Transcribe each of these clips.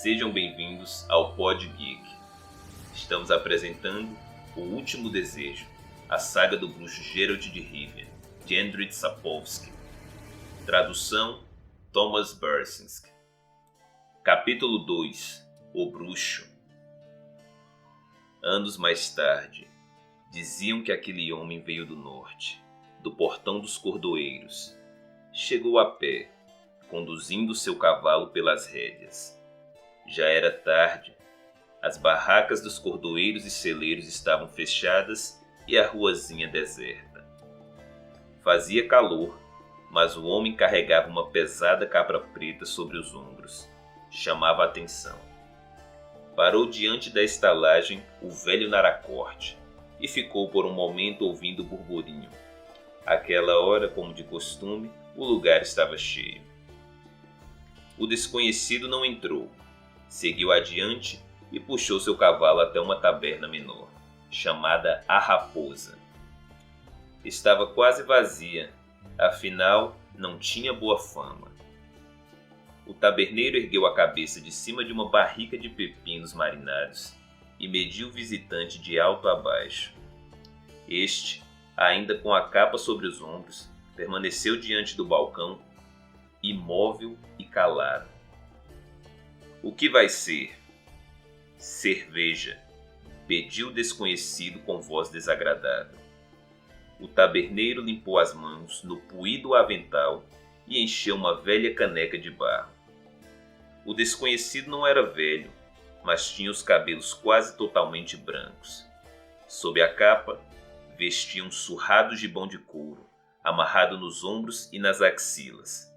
Sejam bem-vindos ao Pod Geek. Estamos apresentando O Último Desejo, a saga do bruxo Geralt de Rivia, de Andrzej Sapkowski. Tradução: Thomas Bersinski. Capítulo 2: O Bruxo. Anos mais tarde, diziam que aquele homem veio do norte, do Portão dos Cordoeiros. Chegou a pé, conduzindo seu cavalo pelas rédeas. Já era tarde, as barracas dos cordoeiros e celeiros estavam fechadas e a ruazinha deserta. Fazia calor, mas o homem carregava uma pesada cabra preta sobre os ombros. Chamava a atenção. Parou diante da estalagem o velho Naracorte e ficou por um momento ouvindo o burburinho. Àquela hora, como de costume, o lugar estava cheio. O desconhecido não entrou. Seguiu adiante e puxou seu cavalo até uma taberna menor, chamada A Raposa. Estava quase vazia, afinal não tinha boa fama. O taberneiro ergueu a cabeça de cima de uma barrica de pepinos marinados e mediu o visitante de alto a baixo. Este, ainda com a capa sobre os ombros, permaneceu diante do balcão, imóvel e calado. O que vai ser? Cerveja, pediu o desconhecido com voz desagradável. O taberneiro limpou as mãos no puído avental e encheu uma velha caneca de barro. O desconhecido não era velho, mas tinha os cabelos quase totalmente brancos. Sob a capa, vestia um surrado gibão de couro, amarrado nos ombros e nas axilas.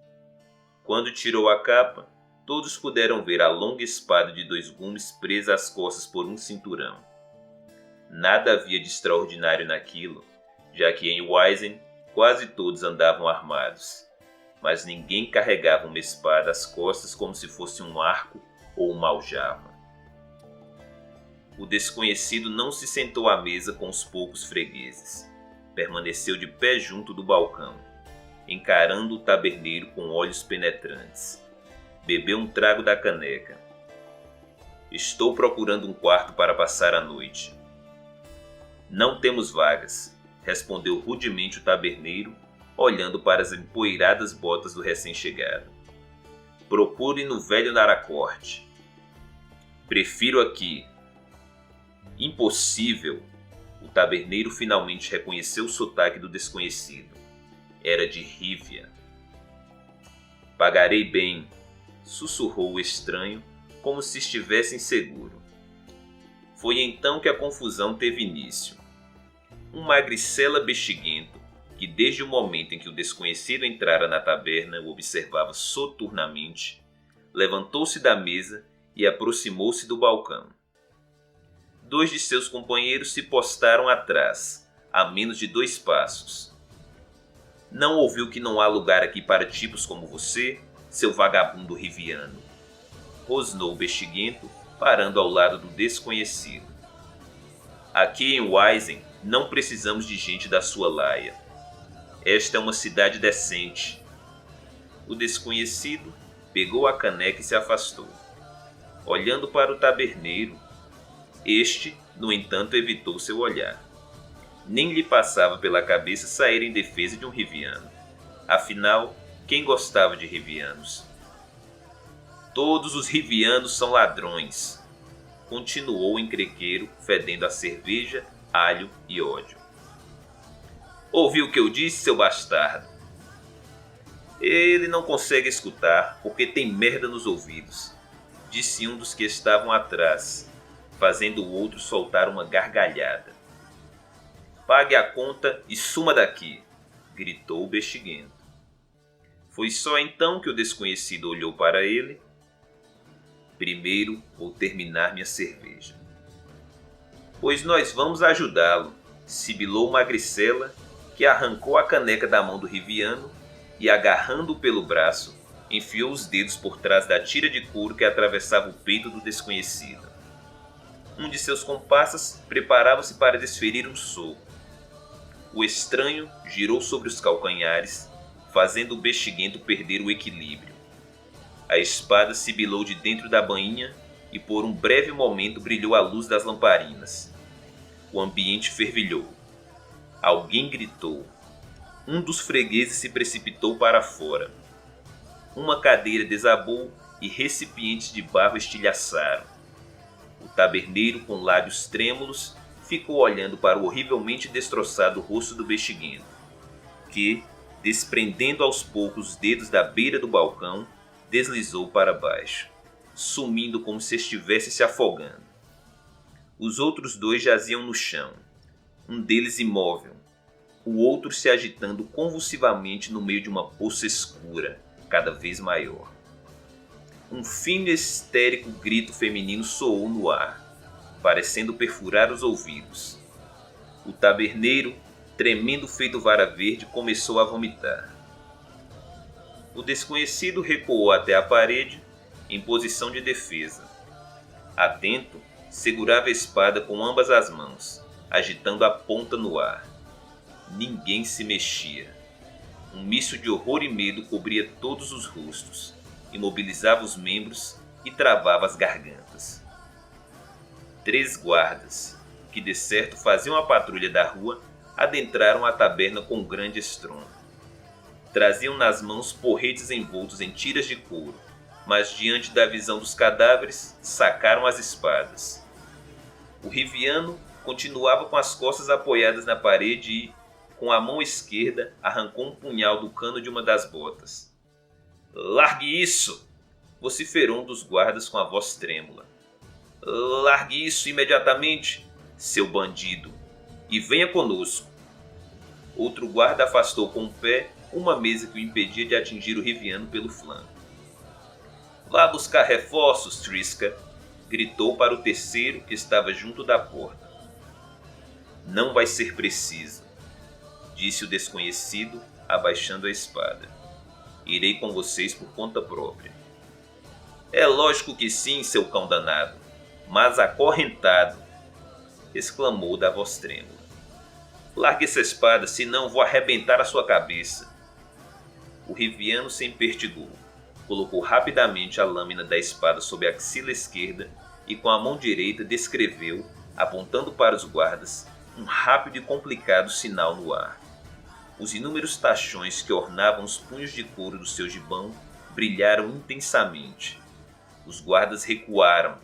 Quando tirou a capa, todos puderam ver a longa espada de 2 gumes presa às costas por um cinturão. Nada havia de extraordinário naquilo, já que em Wisen quase todos andavam armados, mas ninguém carregava uma espada às costas como se fosse um arco ou uma aljava. O desconhecido não se sentou à mesa com os poucos fregueses. Permaneceu de pé junto do balcão, encarando o taberneiro com olhos penetrantes. Bebeu um trago da caneca. Estou procurando um quarto para passar a noite. Não temos vagas, respondeu rudemente o taberneiro, olhando para as empoeiradas botas do recém-chegado. Procure no velho Naracorte. Prefiro aqui. Impossível. O taberneiro finalmente reconheceu o sotaque do desconhecido. Era de Rivia. Pagarei bem, sussurrou o estranho, como se estivesse inseguro. Foi então que a confusão teve início. Um magricela bexiguento, que desde o momento em que o desconhecido entrara na taberna o observava soturnamente, levantou-se da mesa e aproximou-se do balcão. 2 de seus companheiros se postaram atrás, a menos de 2 passos. Não ouviu que não há lugar aqui para tipos como você, seu vagabundo riviano? Rosnou o bexiguento, parando ao lado do desconhecido. Aqui em Wisen não precisamos de gente da sua laia. Esta é uma cidade decente. O desconhecido pegou a caneca e se afastou, olhando para o taberneiro. Este, no entanto, evitou seu olhar. Nem lhe passava pela cabeça sair em defesa de um riviano. Afinal, quem gostava de rivianos? Todos os rivianos são ladrões, continuou o encrenqueiro, fedendo a cerveja, alho e ódio. Ouviu o que eu disse, seu bastardo? Ele não consegue escutar porque tem merda nos ouvidos, disse um dos que estavam atrás, fazendo o outro soltar uma gargalhada. Pague a conta e suma daqui, gritou o bexiguento. Foi só então que o desconhecido olhou para ele. Primeiro vou terminar minha cerveja. Pois nós vamos ajudá-lo, sibilou Magricela, que arrancou a caneca da mão do riviano e, agarrando-o pelo braço, enfiou os dedos por trás da tira de couro que atravessava o peito do desconhecido. Um de seus comparsas preparava-se para desferir um soco. O estranho girou sobre os calcanhares, fazendo o bexiguento perder o equilíbrio. A espada sibilou de dentro da bainha e por um breve momento brilhou a luz das lamparinas. O ambiente fervilhou. Alguém gritou. Um dos fregueses se precipitou para fora. Uma cadeira desabou e recipientes de barro estilhaçaram. O taberneiro, com lábios trêmulos, ficou olhando para o horrivelmente destroçado rosto do bexiguento, que, desprendendo aos poucos os dedos da beira do balcão, deslizou para baixo, sumindo como se estivesse se afogando. Os outros dois jaziam no chão, um deles imóvel, o outro se agitando convulsivamente no meio de uma poça escura, cada vez maior. Um fino e histérico grito feminino soou no ar, parecendo perfurar os ouvidos. O taberneiro, tremendo feito vara verde, começou a vomitar. O desconhecido recuou até a parede, em posição de defesa. Atento, segurava a espada com ambas as mãos, agitando a ponta no ar. Ninguém se mexia. Um misto de horror e medo cobria todos os rostos, imobilizava os membros e travava as gargantas. 3 guardas, que de certo faziam a patrulha da rua, adentraram a taberna com grande estrondo. Traziam nas mãos porretes envoltos em tiras de couro, mas diante da visão dos cadáveres, sacaram as espadas. O Riviano continuava com as costas apoiadas na parede e, com a mão esquerda, arrancou um punhal do cano de uma das botas. "Largue isso!" vociferou um dos guardas com a voz trêmula. "Largue isso imediatamente, seu bandido, e venha conosco." Outro guarda afastou com o pé uma mesa que o impedia de atingir o Riviano pelo flanco. "Vá buscar reforços, Trisca!" gritou para o terceiro que estava junto da porta. "Não vai ser preciso", disse o desconhecido, abaixando a espada. "Irei com vocês por conta própria." "É lógico que sim, seu cão danado, mas acorrentado!" exclamou da voz trêmula. "Largue essa espada, senão vou arrebentar a sua cabeça." O Riviano se empertigou, colocou rapidamente a lâmina da espada sob a axila esquerda e com a mão direita descreveu, apontando para os guardas, um rápido e complicado sinal no ar. Os inúmeros tachões que ornavam os punhos de couro do seu gibão brilharam intensamente. Os guardas recuaram,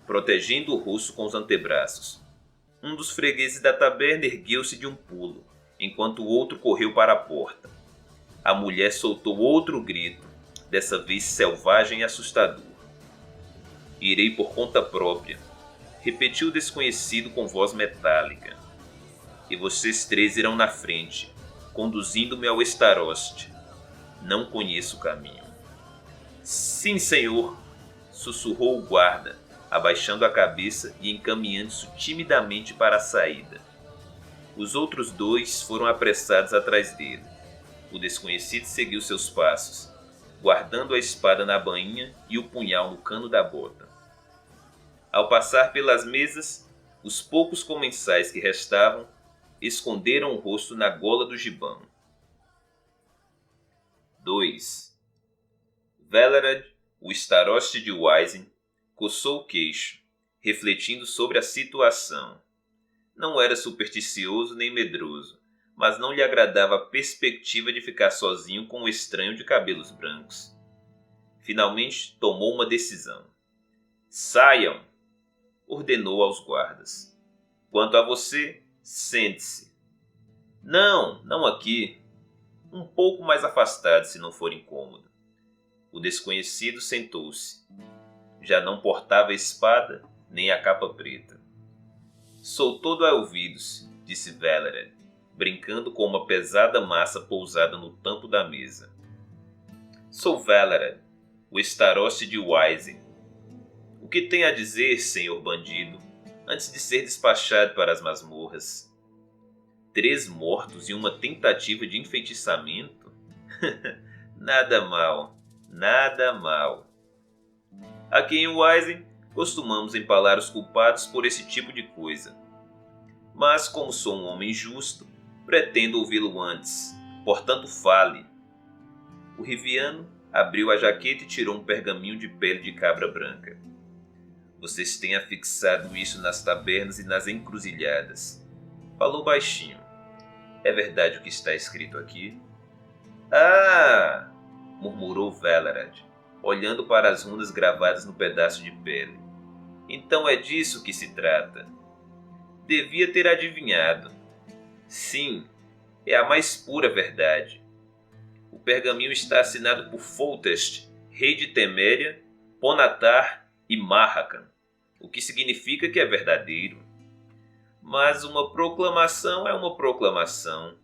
protegendo o rosto com os antebraços. Um dos fregueses da taberna ergueu-se de um pulo, enquanto o outro correu para a porta. A mulher soltou outro grito, dessa vez selvagem e assustador. "Irei por conta própria", repetiu o desconhecido com voz metálica. "E vocês 3 irão na frente, conduzindo-me ao Estaroste. Não conheço o caminho." "Sim, senhor", sussurrou o guarda, abaixando a cabeça e encaminhando-se timidamente para a saída. Os outros 2 foram apressados atrás dele. O desconhecido seguiu seus passos, guardando a espada na bainha e o punhal no cano da bota. Ao passar pelas mesas, os poucos comensais que restavam esconderam o rosto na gola do gibão. 2. Velerad, o Staroste de Wyzen, coçou o queixo, refletindo sobre a situação. Não era supersticioso nem medroso, mas não lhe agradava a perspectiva de ficar sozinho com um estranho de cabelos brancos. Finalmente tomou uma decisão. "Saiam!" ordenou aos guardas. "Quanto a você, sente-se." Não, não aqui. Um pouco mais afastado, se não for incômodo." O desconhecido sentou-se. Já não portava a espada nem a capa preta. "Sou todo a ouvidos", disse Velerad, brincando com uma pesada massa pousada no tampo da mesa. "Sou Velerad, o Staroste de Wyzen. O que tem a dizer, senhor bandido, antes de ser despachado para as masmorras?" 3 mortos e uma tentativa de enfeitiçamento? Nada mal, nada mal. Aqui em Wyzen, costumamos empalar os culpados por esse tipo de coisa. Mas como sou um homem justo, pretendo ouvi-lo antes, portanto fale." O Riviano Abriu a jaqueta e tirou um pergaminho de pele de cabra branca. Vocês têm afixado isso nas tabernas e nas encruzilhadas. Falou baixinho. É verdade o que está escrito aqui? Ah! Murmurou Valerad, olhando para as runas gravadas no pedaço de pele. Então é disso que se trata. Devia ter adivinhado. Sim, é a mais pura verdade. O pergaminho está assinado por Foltest, rei de Teméria, Ponatar e Marrakan, o que significa que é verdadeiro. Mas uma proclamação é uma proclamação,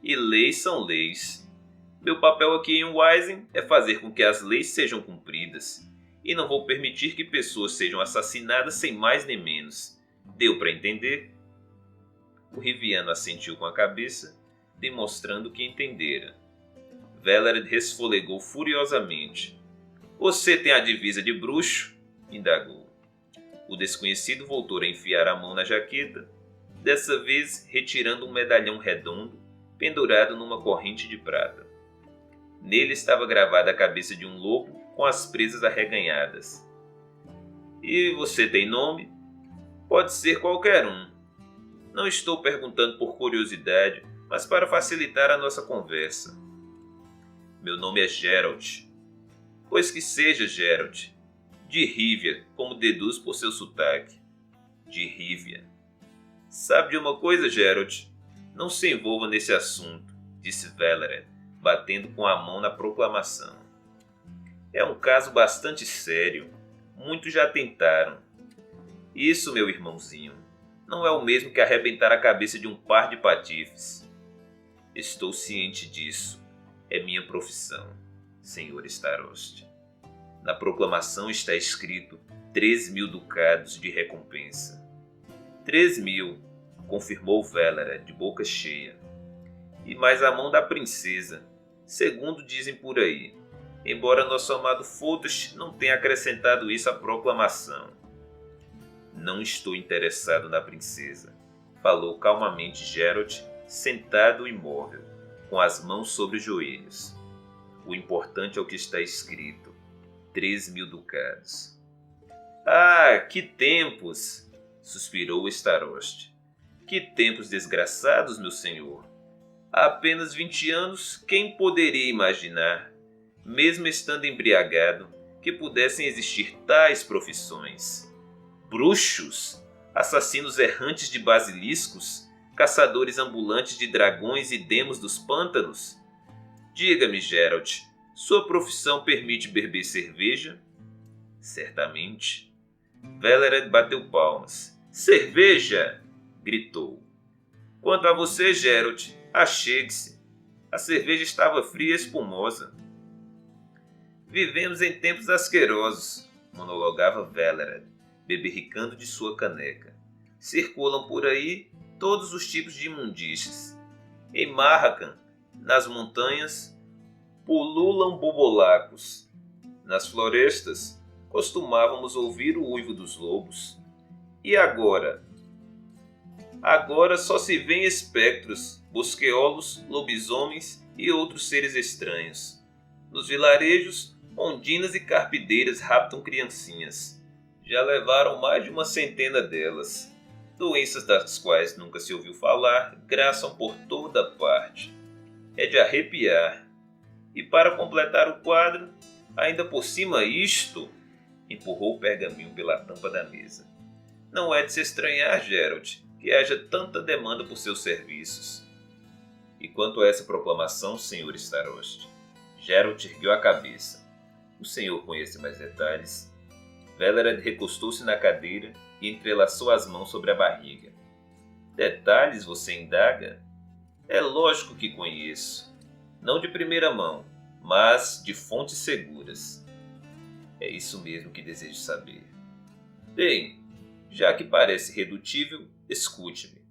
e leis são leis. Meu papel aqui em Wisen é fazer com que as leis sejam cumpridas, e não vou permitir que pessoas sejam assassinadas sem mais nem menos. Deu para entender? O Riviano assentiu com a cabeça, demonstrando que entendera. Valerad resfolegou furiosamente. Você tem a divisa de bruxo? Indagou. O desconhecido voltou a enfiar a mão na jaqueta, dessa vez retirando um medalhão redondo pendurado numa corrente de prata. Nele estava gravada a cabeça de um lobo com as presas arreganhadas. E você tem nome? Pode ser qualquer um. Não estou perguntando por curiosidade, mas para facilitar a nossa conversa. Meu nome é Geralt. Pois que seja, Geralt. De Rívia, como deduz por seu sotaque. De Rívia. Sabe de uma coisa, Geralt? Não se envolva nesse assunto, disse Valerad, batendo com a mão na proclamação. É um caso bastante sério. Muitos já tentaram. Isso, meu irmãozinho, não é o mesmo que arrebentar a cabeça de um par de patifes. Estou ciente disso. É minha profissão, senhor Starost. Na proclamação está escrito 3.000 ducados de recompensa. 3.000, confirmou Valerad de boca cheia. E mais a mão da princesa, segundo dizem por aí, embora nosso amado Foltest não tenha acrescentado isso à proclamação. Não estou interessado na princesa, falou calmamente Geralt, sentado imóvel, com as mãos sobre os joelhos. O importante é o que está escrito. 3.000 ducados. Ah, que tempos! Suspirou Starost. Que tempos desgraçados, meu senhor! Há apenas 20 anos, quem poderia imaginar, mesmo estando embriagado, que pudessem existir tais profissões? Bruxos, assassinos errantes de basiliscos, caçadores ambulantes de dragões e demos dos pântanos? Diga-me, Geralt, sua profissão permite beber cerveja? Certamente. Valerad bateu palmas. Cerveja! Gritou. Quanto a você, Geralt, achegue-se. A cerveja estava fria e espumosa. Vivemos em tempos asquerosos, monologava Valerad, beberricando de sua caneca. Circulam por aí todos os tipos de imundícies. Em Marrakan, nas montanhas, pululam bobolacos. Nas florestas, costumávamos ouvir o uivo dos lobos. E agora? Agora só se vêem espectros, bosqueolos, lobisomens e outros seres estranhos. Nos vilarejos, ondinas e carpideiras raptam criancinhas. Já levaram mais de uma centena delas. Doenças das quais nunca se ouviu falar graçam por toda parte. É de arrepiar. E para completar o quadro, ainda por cima isto, empurrou o pergaminho pela tampa da mesa. Não é de se estranhar, Geralt, que haja tanta demanda por seus serviços. E quanto a essa proclamação, senhor Starost? Geralt ergueu a cabeça. O senhor conhece mais detalhes? Valerad recostou-se na cadeira e entrelaçou as mãos sobre a barriga. Detalhes, você indaga? É lógico que conheço. Não de primeira mão, mas de fontes seguras. É isso mesmo que desejo saber. Bem, já que parece irredutível, escute-me.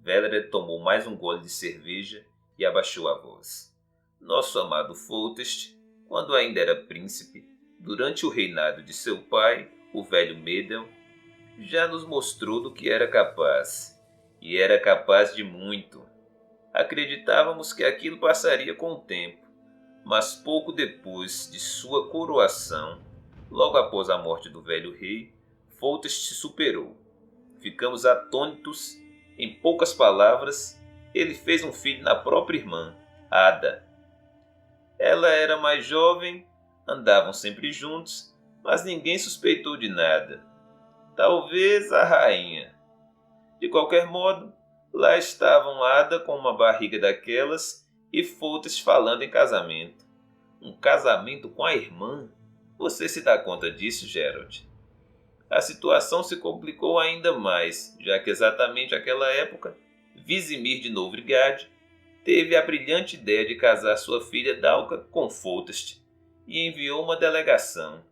Valerad tomou mais um gole de cerveja e abaixou a voz. Nosso amado Foltest, quando ainda era príncipe, durante o reinado de seu pai, o velho Medel, já nos mostrou do que era capaz. E era capaz de muito. Acreditávamos que aquilo passaria com o tempo, Mas pouco depois de sua coroação, logo após a morte do velho rei, Foltest se superou. Ficamos atônitos. Em poucas palavras, ele fez um filho na própria irmã, Ada. Ela era mais jovem, andavam sempre juntos, mas ninguém suspeitou de nada. Talvez a rainha. De qualquer modo, lá estavam Ada com uma barriga daquelas e Foltest falando em casamento. Um casamento com a irmã? Você se dá conta disso, Geralt? A situação se complicou ainda mais, já que exatamente naquela época, Vizimir de Novigrad teve a brilhante ideia de casar sua filha Dalca com Foltest e enviou uma delegação.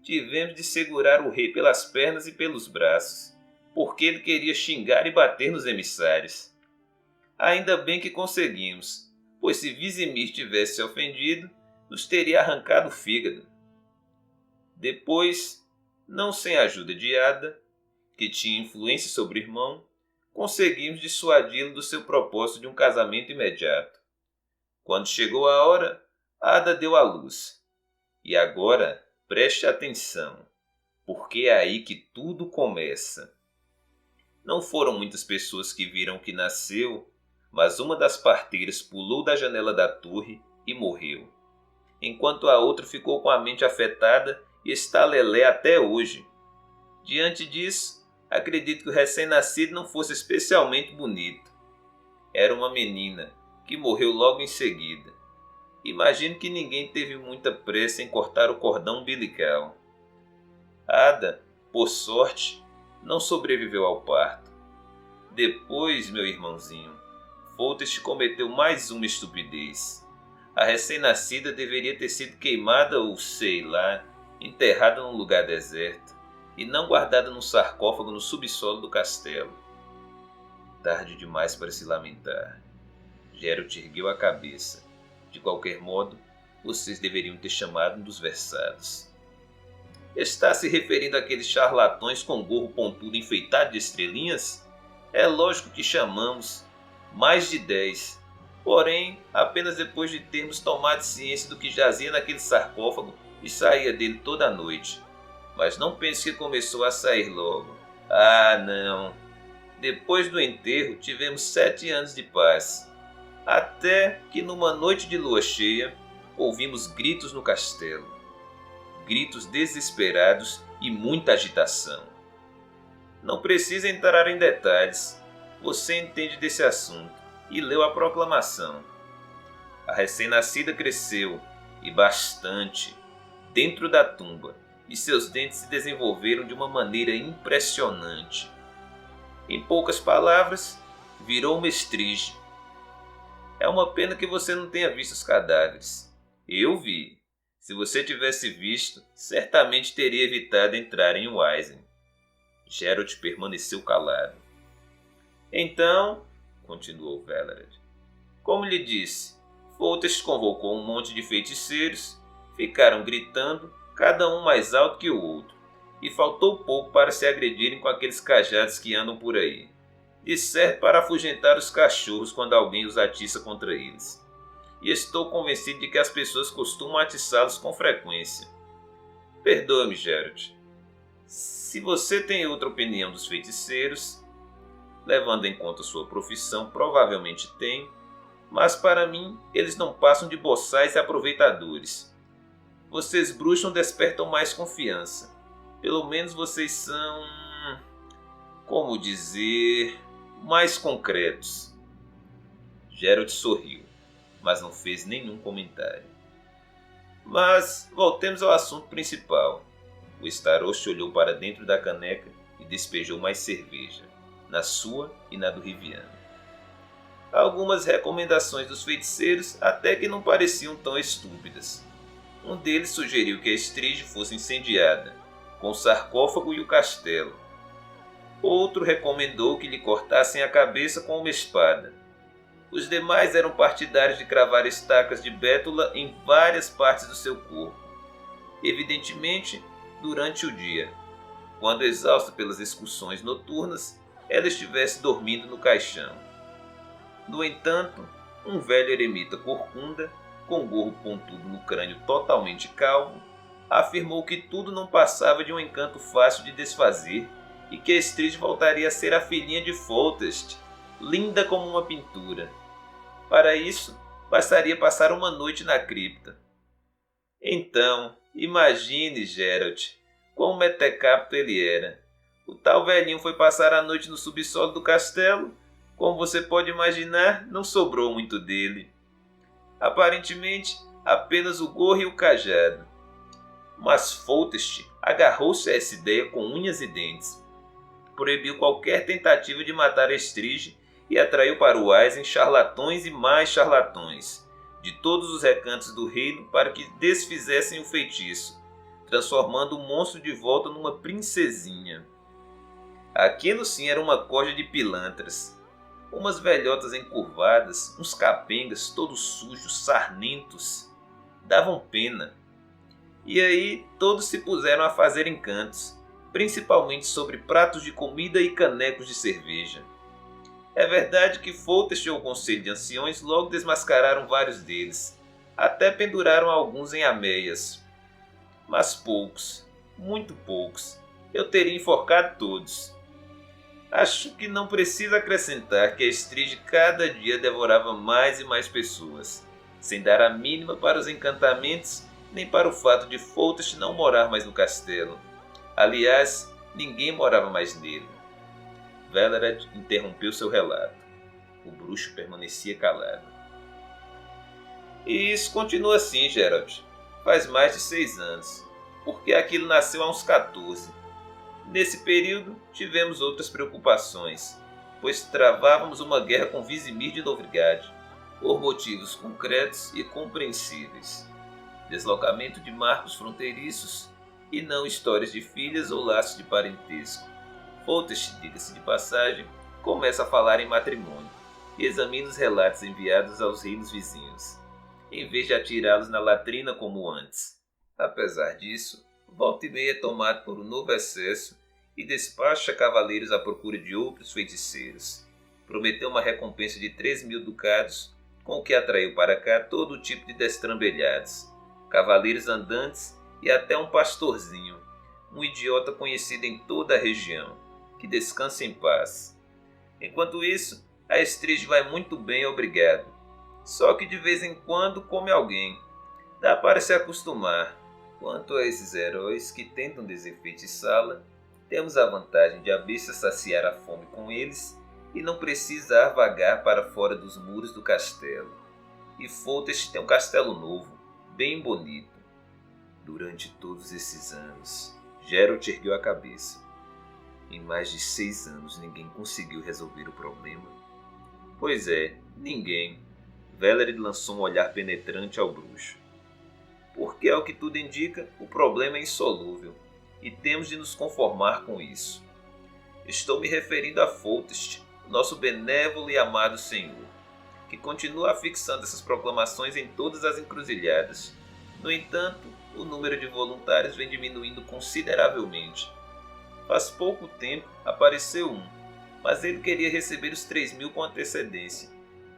Tivemos de segurar o rei pelas pernas e pelos braços, porque ele queria xingar e bater nos emissários. Ainda bem que conseguimos, pois se Vizimir tivesse se ofendido, nos teria arrancado o fígado. Depois, não sem a ajuda de Ada, que tinha influência sobre o irmão, conseguimos dissuadi-lo do seu propósito de um casamento imediato. Quando chegou a hora, Ada deu à luz. E agora, preste atenção, porque é aí que tudo começa. Não foram muitas pessoas que viram o que nasceu, mas uma das parteiras pulou da janela da torre e morreu, enquanto a outra ficou com a mente afetada e está lelé até hoje. Diante disso, acredito que o recém-nascido não fosse especialmente bonito. Era uma menina, que morreu logo em seguida. Imagino que ninguém teve muita pressa em cortar o cordão umbilical. Ada, por sorte, não sobreviveu ao parto. Depois, meu irmãozinho, Foltest cometeu mais uma estupidez. A recém-nascida deveria ter sido queimada ou, sei lá, enterrada num lugar deserto e não guardada num sarcófago no subsolo do castelo. Tarde demais para se lamentar. Geralt ergueu a cabeça. De qualquer modo, vocês deveriam ter chamado um dos versados. Está se referindo àqueles charlatões com gorro pontudo enfeitado de estrelinhas? É lógico que chamamos. Mais de 10. Porém, apenas depois de termos tomado ciência do que jazia naquele sarcófago e saía dele toda a noite. Mas não pense que começou a sair logo. Ah, não. Depois do enterro, tivemos 7 anos de paz. Até que numa noite de lua cheia, ouvimos gritos no castelo. Gritos desesperados e muita agitação. Não precisa entrar em detalhes. Você entende desse assunto e leu a proclamação. A recém-nascida cresceu, e bastante, dentro da tumba, e seus dentes se desenvolveram de uma maneira impressionante. Em poucas palavras, virou uma estrige. É uma pena que você não tenha visto os cadáveres. Eu vi. Se você tivesse visto, certamente teria evitado entrar em Wisen. Geralt permaneceu calado. Então, continuou Valered, como lhe disse, Foltest convocou um monte de feiticeiros, ficaram gritando, cada um mais alto que o outro, e faltou pouco para se agredirem com aqueles cajados que andam por aí, de certo para afugentar os cachorros quando alguém os atiça contra eles. E estou convencido de que as pessoas costumam atiçá-los com frequência. Perdoe-me, Geralt. Se você tem outra opinião dos feiticeiros, levando em conta sua profissão, provavelmente tem, mas para mim eles não passam de boçais e aproveitadores. Vocês bruxos não despertam mais confiança. Pelo menos vocês são, como dizer, mais concretos. Geralt sorriu, mas não fez nenhum comentário. Mas voltemos ao assunto principal. O Starost olhou para dentro da caneca e despejou mais cerveja, na sua e na do Riviano. Algumas recomendações dos feiticeiros até que não pareciam tão estúpidas. Um deles sugeriu que a estrige fosse incendiada, com o sarcófago e o castelo. Outro recomendou que lhe cortassem a cabeça com uma espada. Os demais eram partidários de cravar estacas de bétula em várias partes do seu corpo. Evidentemente, durante o dia, quando exausta pelas excursões noturnas, ela estivesse dormindo no caixão. No entanto, um velho eremita corcunda, com o gorro pontudo no crânio totalmente calvo, afirmou que tudo não passava de um encanto fácil de desfazer e que Estrid voltaria a ser a filhinha de Foltest, linda como uma pintura. Para isso, bastaria passar uma noite na cripta. Então, imagine, Geralt, quão metecapto ele era. O tal velhinho foi passar a noite no subsolo do castelo. Como você pode imaginar, não sobrou muito dele. Aparentemente, apenas o gorro e o cajado. Mas Foltest agarrou-se a essa ideia com unhas e dentes. Proibiu qualquer tentativa de matar Estrid e atraiu para o Eisen charlatões e mais charlatões, de todos os recantos do reino, para que desfizessem o feitiço, transformando o monstro de volta numa princesinha. Aquilo sim era uma corja de pilantras. Umas velhotas encurvadas, uns capengas todos sujos, sarnentos. Davam pena. E aí todos se puseram a fazer encantos, principalmente sobre pratos de comida e canecos de cerveja. É verdade que Foltest e o Conselho de Anciões logo desmascararam vários deles, até penduraram alguns em ameias. Mas poucos, muito poucos, eu teria enforcado todos. Acho que não precisa acrescentar que a Estrid cada dia devorava mais e mais pessoas, sem dar a mínima para os encantamentos nem para o fato de Foltest não morar mais no castelo. Aliás, ninguém morava mais nele. Velered interrompeu seu relato. O bruxo permanecia calado. E isso continua assim, Geralt. Faz mais de 6 anos, porque aquilo nasceu há uns 14. Nesse período, tivemos outras preocupações, pois travávamos uma guerra com Vizimir de Novigrad, por motivos concretos e compreensíveis. Deslocamento de marcos fronteiriços e não histórias de filhas ou laços de parentesco. Foltest, diga-se de passagem, começa a falar em matrimônio e examina os relatos enviados aos reinos vizinhos, em vez de atirá-los na latrina como antes. Apesar disso, volta e meia é tomado por um novo excesso e despacha cavaleiros à procura de outros feiticeiros. Prometeu uma recompensa de 3.000 ducados, com o que atraiu para cá todo tipo de destrambelhados, cavaleiros andantes e até um pastorzinho, um idiota conhecido em toda a região, que descansa em paz. Enquanto isso, a Estrid vai muito bem, obrigado. Só que de vez em quando come alguém. Dá para se acostumar. Quanto a esses heróis que tentam desenfeitiçá-la, temos a vantagem de a besta saciar a fome com eles e não precisar vagar para fora dos muros do castelo. E Foltest tem um castelo novo, bem bonito. Durante todos esses anos, Geralt ergueu a cabeça. Em mais de 6 anos ninguém conseguiu resolver o problema. Pois é, ninguém. Velerid lançou um olhar penetrante ao bruxo. Porque, ao que tudo indica, o problema é insolúvel, e temos de nos conformar com isso. Estou me referindo a Foltest, nosso benévolo e amado senhor, que continua afixando essas proclamações em todas as encruzilhadas. No entanto, o número de voluntários vem diminuindo consideravelmente. Faz pouco tempo apareceu um, mas ele queria receber os 3.000 com antecedência.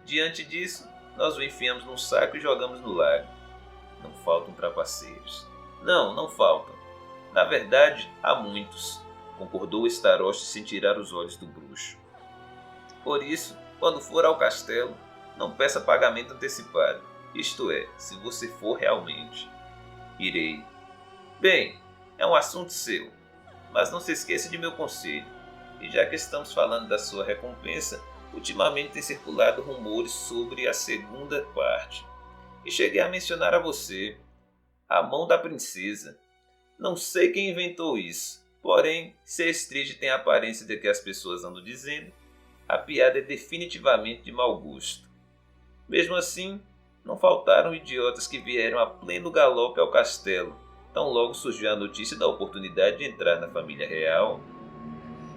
Diante disso, nós o enfiamos num saco e jogamos no lago. Não faltam trapaceiros. Não faltam. Na verdade, há muitos, concordou Starost sem tirar os olhos do bruxo. Por isso, quando for ao castelo, não peça pagamento antecipado. Isto é, se você for realmente. Irei. Bem, é um assunto seu. Mas não se esqueça de meu conselho. E já que estamos falando da sua recompensa, ultimamente tem circulado rumores sobre a segunda parte. E cheguei a mencionar a você. A mão da princesa. Não sei quem inventou isso. Porém, se a Estrid tem a aparência de que as pessoas andam dizendo, a piada é definitivamente de mau gosto. Mesmo assim, não faltaram idiotas que vieram a pleno galope ao castelo, tão logo surgiu a notícia da oportunidade de entrar na família real.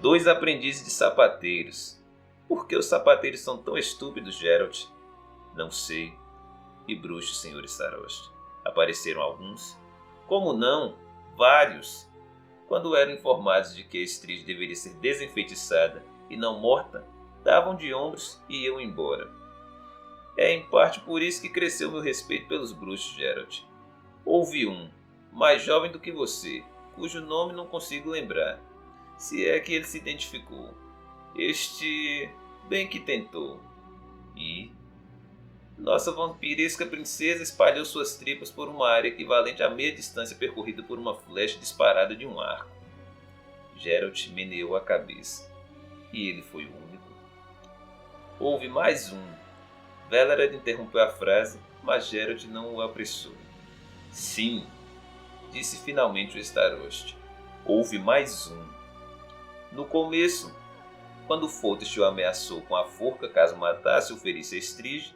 2 aprendizes de sapateiros. Por que os sapateiros são tão estúpidos, Geralt? Não sei. E bruxos, Sr. Starost. Apareceram alguns? Como não? Vários. Quando eram informados de que a Estrid deveria ser desenfeitiçada e não morta, davam de ombros e iam embora. É em parte por isso que cresceu meu respeito pelos bruxos, Geralt. Houve um, mais jovem do que você, cujo nome não consigo lembrar, se é que ele se identificou. Este, bem que tentou. E nossa vampiresca princesa espalhou suas tripas por uma área equivalente à meia distância percorrida por uma flecha disparada de um arco. Geralt meneou a cabeça. E ele foi o único. Houve mais um. Velered interrompeu a frase, mas Geralt não o apressou. Sim, disse finalmente o Starost. Houve mais um. No começo, quando Foltest o ameaçou com a forca caso matasse ou ferisse a Estrige,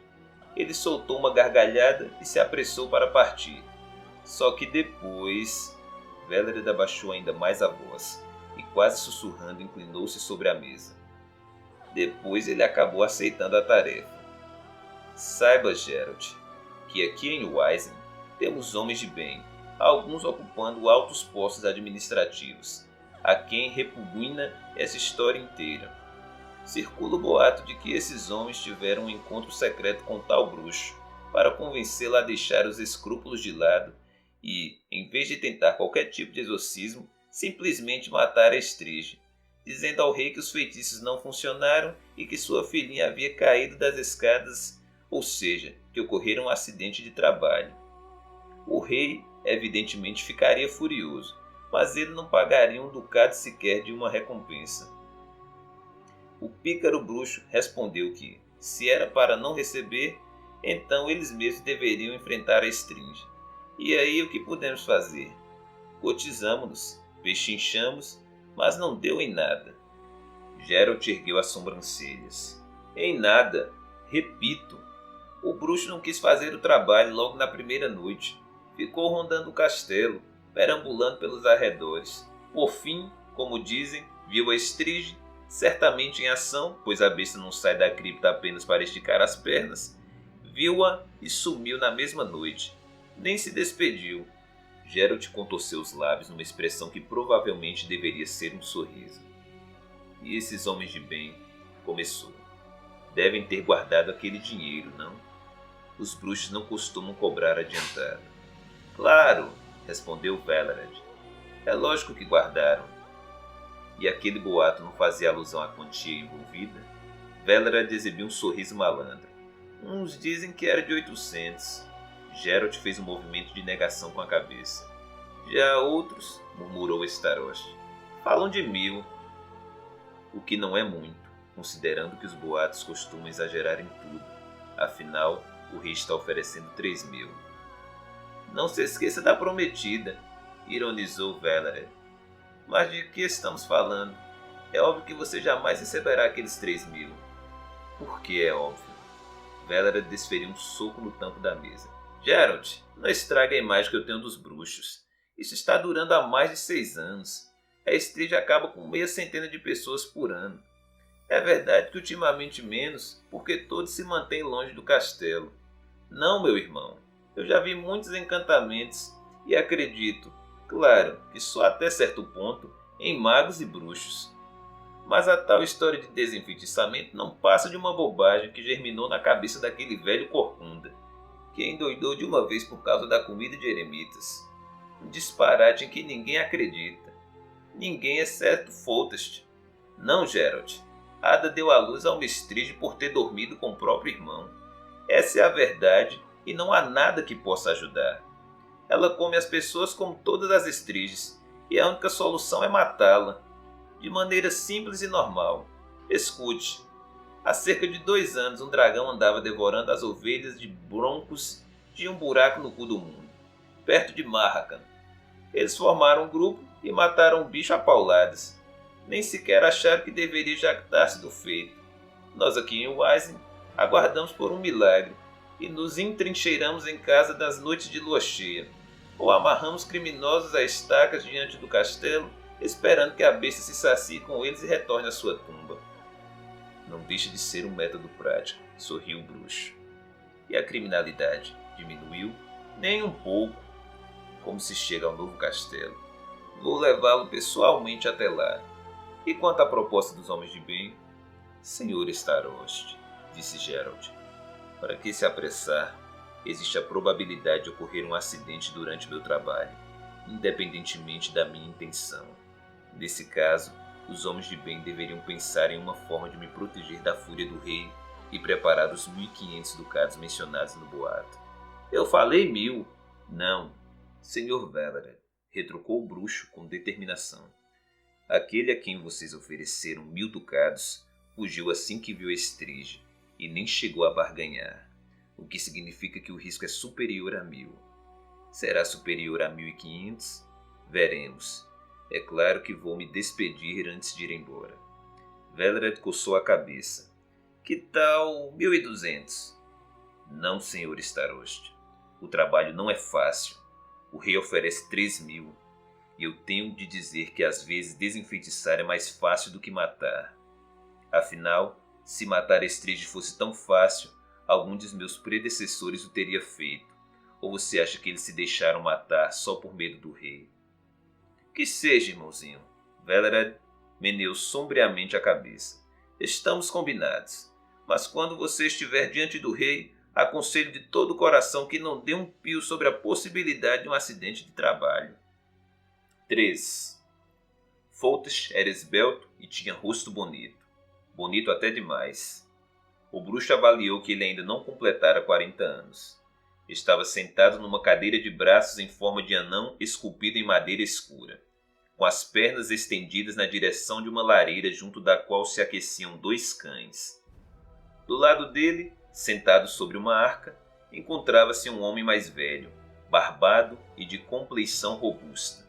ele soltou uma gargalhada e se apressou para partir. Só que depois, Velered abaixou ainda mais a voz e quase sussurrando inclinou-se sobre a mesa. Depois ele acabou aceitando a tarefa. Saiba, Geralt, que aqui em Wisen temos homens de bem, alguns ocupando altos postos administrativos, a quem repugna essa história inteira. Circula o boato de que esses homens tiveram um encontro secreto com tal bruxo para convencê-lo a deixar os escrúpulos de lado e, em vez de tentar qualquer tipo de exorcismo, simplesmente matar a Estrige, dizendo ao rei que os feitiços não funcionaram e que sua filhinha havia caído das escadas, ou seja, que ocorrera um acidente de trabalho. O rei, evidentemente, ficaria furioso, mas ele não pagaria um ducado sequer de uma recompensa. O pícaro bruxo respondeu que, se era para não receber, então eles mesmos deveriam enfrentar a Estrige. E aí o que pudemos fazer? Cotizamo-nos, pechinchamos, mas não deu em nada. Geralt ergueu as sobrancelhas. Em nada, repito. O bruxo não quis fazer o trabalho logo na primeira noite. Ficou rondando o castelo, perambulando pelos arredores. Por fim, como dizem, viu a Estrige, certamente em ação, pois a besta não sai da cripta apenas para esticar as pernas. Viu-a e sumiu na mesma noite. Nem se despediu. Geralt contorceu os lábios numa expressão que provavelmente deveria ser um sorriso. E esses homens de bem, começou. Devem ter guardado aquele dinheiro, não? Os bruxos não costumam cobrar adiantado. Claro, respondeu Velered. É lógico que guardaram. E aquele boato não fazia alusão à quantia envolvida? Velered exibiu um sorriso malandro. Uns dizem que era de 800. Geralt fez um movimento de negação com a cabeça. Já outros, murmurou Starost, falam de 1000. O que não é muito, considerando que os boatos costumam exagerar em tudo. Afinal, o rei está oferecendo 3000. Não se esqueça da prometida, ironizou Velered. Mas de que estamos falando? É óbvio que você jamais receberá aqueles 3000. Por que é óbvio? Velered desferiu um soco no tampo da mesa. Geralt, não estrague a imagem que eu tenho dos bruxos. Isso está durando há mais de 6 anos. A Estrige acaba com meia centena de pessoas por ano. É verdade que ultimamente menos, porque todos se mantêm longe do castelo. Não, meu irmão. Eu já vi muitos encantamentos e acredito, claro, que só até certo ponto, em magos e bruxos. Mas a tal história de desenfeitiçamento não passa de uma bobagem que germinou na cabeça daquele velho corcunda, que endoidou de uma vez por causa da comida de eremitas. Um disparate em que ninguém acredita. Ninguém exceto Foltest. Não, Geralt. Ada deu à luz a uma Estrige por ter dormido com o próprio irmão. Essa é a verdade e não há nada que possa ajudar. Ela come as pessoas como todas as Estriges e a única solução é matá-la. De maneira simples e normal. Escute. Há cerca de 2 anos um dragão andava devorando as ovelhas de Broncos de um buraco no cu do mundo, perto de Marracan. Eles formaram um grupo e mataram o bicho a pauladas. Nem sequer acharam que deveria jactar-se do feito. Nós aqui em Wisen aguardamos por um milagre e nos entrincheiramos em casa das noites de lua cheia, ou amarramos criminosos a estacas diante do castelo, esperando que a besta se sacie com eles e retorne à sua tumba. Não deixa de ser um método prático, sorriu o bruxo. E a criminalidade diminuiu? Nem um pouco. Como se chega ao novo castelo? Vou levá-lo pessoalmente até lá. E quanto à proposta dos homens de bem? Senhor Starost, disse Geralt, Para que se apressar? Existe a probabilidade de ocorrer um acidente durante meu trabalho, independentemente da minha intenção. Nesse caso, os homens de bem deveriam pensar em uma forma de me proteger da fúria do rei e preparar os 1.500 ducados mencionados no boato. Eu falei 1.000. Não, Sr. Valered, retrucou o bruxo com determinação. Aquele a quem vocês ofereceram 1.000 ducados fugiu assim que viu a Estrige e nem chegou a barganhar, o que significa que o risco é superior a 1.000. Será superior a 1.500? Veremos. É claro que vou me despedir antes de ir embora. Valered coçou a cabeça. Que tal 1.200? Não, Sr. Starost. O trabalho não é fácil. O rei oferece 3.000. E eu tenho de dizer que às vezes desenfeitiçar é mais fácil do que matar. Afinal, se matar Estrige fosse tão fácil, algum de meus predecessores o teria feito. Ou você acha que eles se deixaram matar só por medo do rei? Que seja, irmãozinho. Valered meneou sombriamente a cabeça. Estamos combinados. Mas quando você estiver diante do rei, aconselho de todo o coração que não dê um pio sobre a possibilidade de um acidente de trabalho. 3. Foltest era esbelto e tinha rosto bonito. Bonito até demais. O bruxo avaliou que ele ainda não completara 40 anos. Estava sentado numa cadeira de braços em forma de anão esculpido em madeira escura, com as pernas estendidas na direção de uma lareira junto da qual se aqueciam 2 cães. Do lado dele, sentado sobre uma arca, encontrava-se um homem mais velho, barbado e de compleição robusta.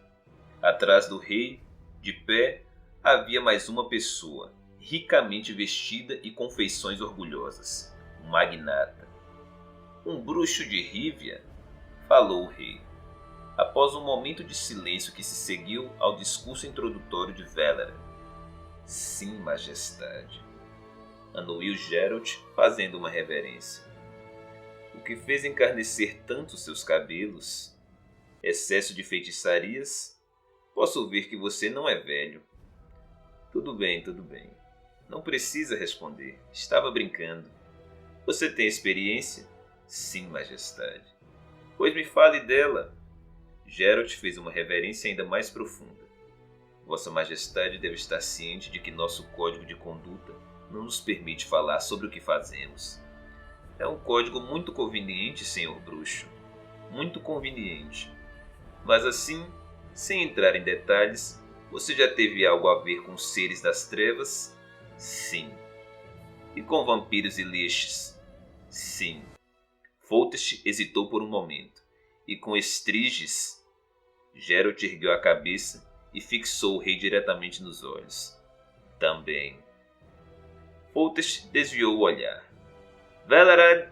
Atrás do rei, de pé, havia mais uma pessoa, ricamente vestida e com feições orgulhosas, um magnata. Um bruxo de Rívia? Falou o rei, após um momento de silêncio que se seguiu ao discurso introdutório de Valered. Sim, majestade, anuiu Geralt, fazendo uma reverência. O que fez encarnecer tanto seus cabelos? Excesso de feitiçarias? Posso ver que você não é velho. Tudo bem, tudo bem. Não precisa responder. Estava brincando. Você tem experiência? Sim, majestade. Pois me fale dela. Geralt fez uma reverência ainda mais profunda. Vossa Majestade deve estar ciente de que nosso código de conduta não nos permite falar sobre o que fazemos. É um código muito conveniente, senhor bruxo. Muito conveniente. Mas assim, sem entrar em detalhes, você já teve algo a ver com seres das trevas? Sim. E com vampiros e lixes? Sim. Foltest hesitou por um momento. E com estriges? Geralt ergueu a cabeça e fixou o rei diretamente nos olhos. Também. Foltest desviou o olhar. Valered!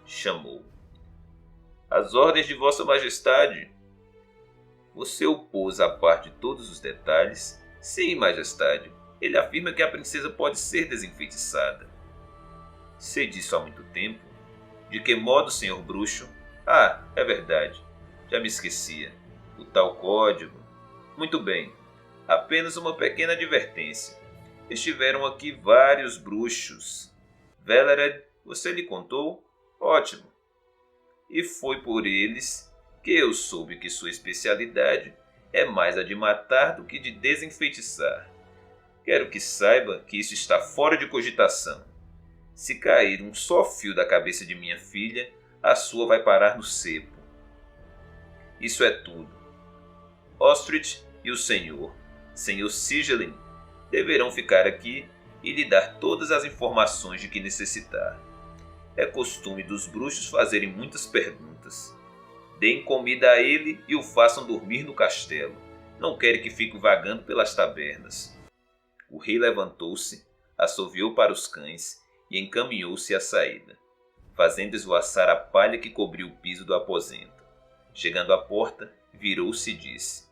Chamou. As ordens de Vossa Majestade. Você o pôs a par de todos os detalhes? Sim, Majestade. Ele afirma que a princesa pode ser desenfeitiçada. Sei disso há muito tempo. De que modo, senhor bruxo? Ah, é verdade. Já me esquecia. O tal código. Muito bem. Apenas uma pequena advertência. Estiveram aqui vários bruxos. Valered, você lhe contou? Ótimo. E foi por eles que eu soube que sua especialidade é mais a de matar do que de desenfeitiçar. Quero que saiba que isso está fora de cogitação. Se cair um só fio da cabeça de minha filha, a sua vai parar no cepo. Isso é tudo. Ostrich e o senhor Sigelin, deverão ficar aqui e lhe dar todas as informações de que necessitar. É costume dos bruxos fazerem muitas perguntas. Deem comida a ele e o façam dormir no castelo. Não querem que fique vagando pelas tabernas. O rei levantou-se, assoviou para os cães e encaminhou-se à saída, fazendo esvoaçar a palha que cobria o piso do aposento. Chegando à porta, virou-se e disse: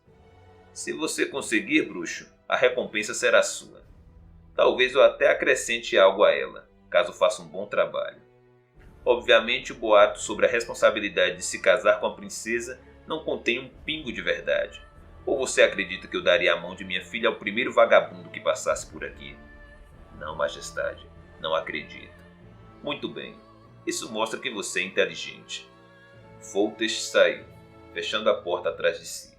Se você conseguir, bruxo, a recompensa será sua. Talvez eu até acrescente algo a ela, caso faça um bom trabalho. Obviamente, o boato sobre a responsabilidade de se casar com a princesa não contém um pingo de verdade. Ou você acredita que eu daria a mão de minha filha ao primeiro vagabundo que passasse por aqui? Não, majestade, não acredito. Muito bem. Isso mostra que você é inteligente. Foltest saiu, fechando a porta atrás de si.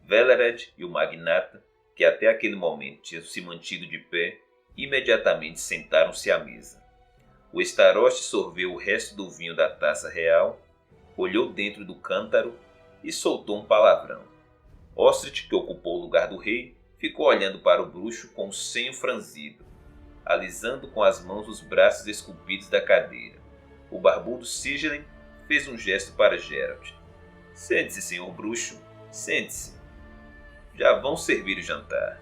Velered e o magnata, que até aquele momento tinham se mantido de pé, imediatamente sentaram-se à mesa. O Staroste sorveu o resto do vinho da taça real, olhou dentro do cântaro e soltou um palavrão. Ostrit, que ocupou o lugar do rei, ficou olhando para o bruxo com o senho franzido, alisando com as mãos os braços esculpidos da cadeira. O barbudo Sigilin fez um gesto para Geralt. Sente-se, senhor bruxo, sente-se. Já vão servir o jantar.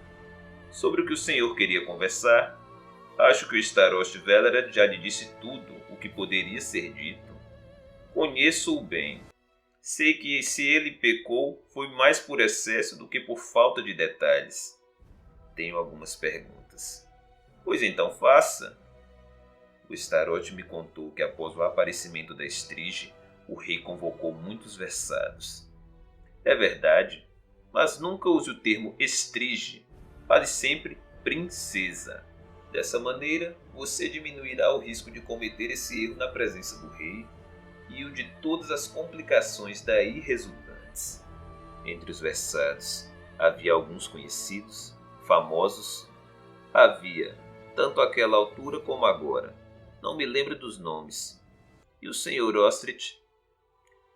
Sobre o que o senhor queria conversar, acho que o Staroste Velered já lhe disse tudo o que poderia ser dito. Conheço-o bem. Sei que se ele pecou, foi mais por excesso do que por falta de detalhes. Tenho algumas perguntas. Pois então faça. O Staroste me contou que após o aparecimento da Estrige, o rei convocou muitos versados. É verdade, mas nunca use o termo Estrige. Fale sempre princesa. Dessa maneira, você diminuirá o risco de cometer esse erro na presença do rei e o de todas as complicações daí resultantes. Entre os versados, havia alguns conhecidos, famosos. Havia, tanto àquela altura como agora. Não me lembro dos nomes. E o Sr. Ostrit?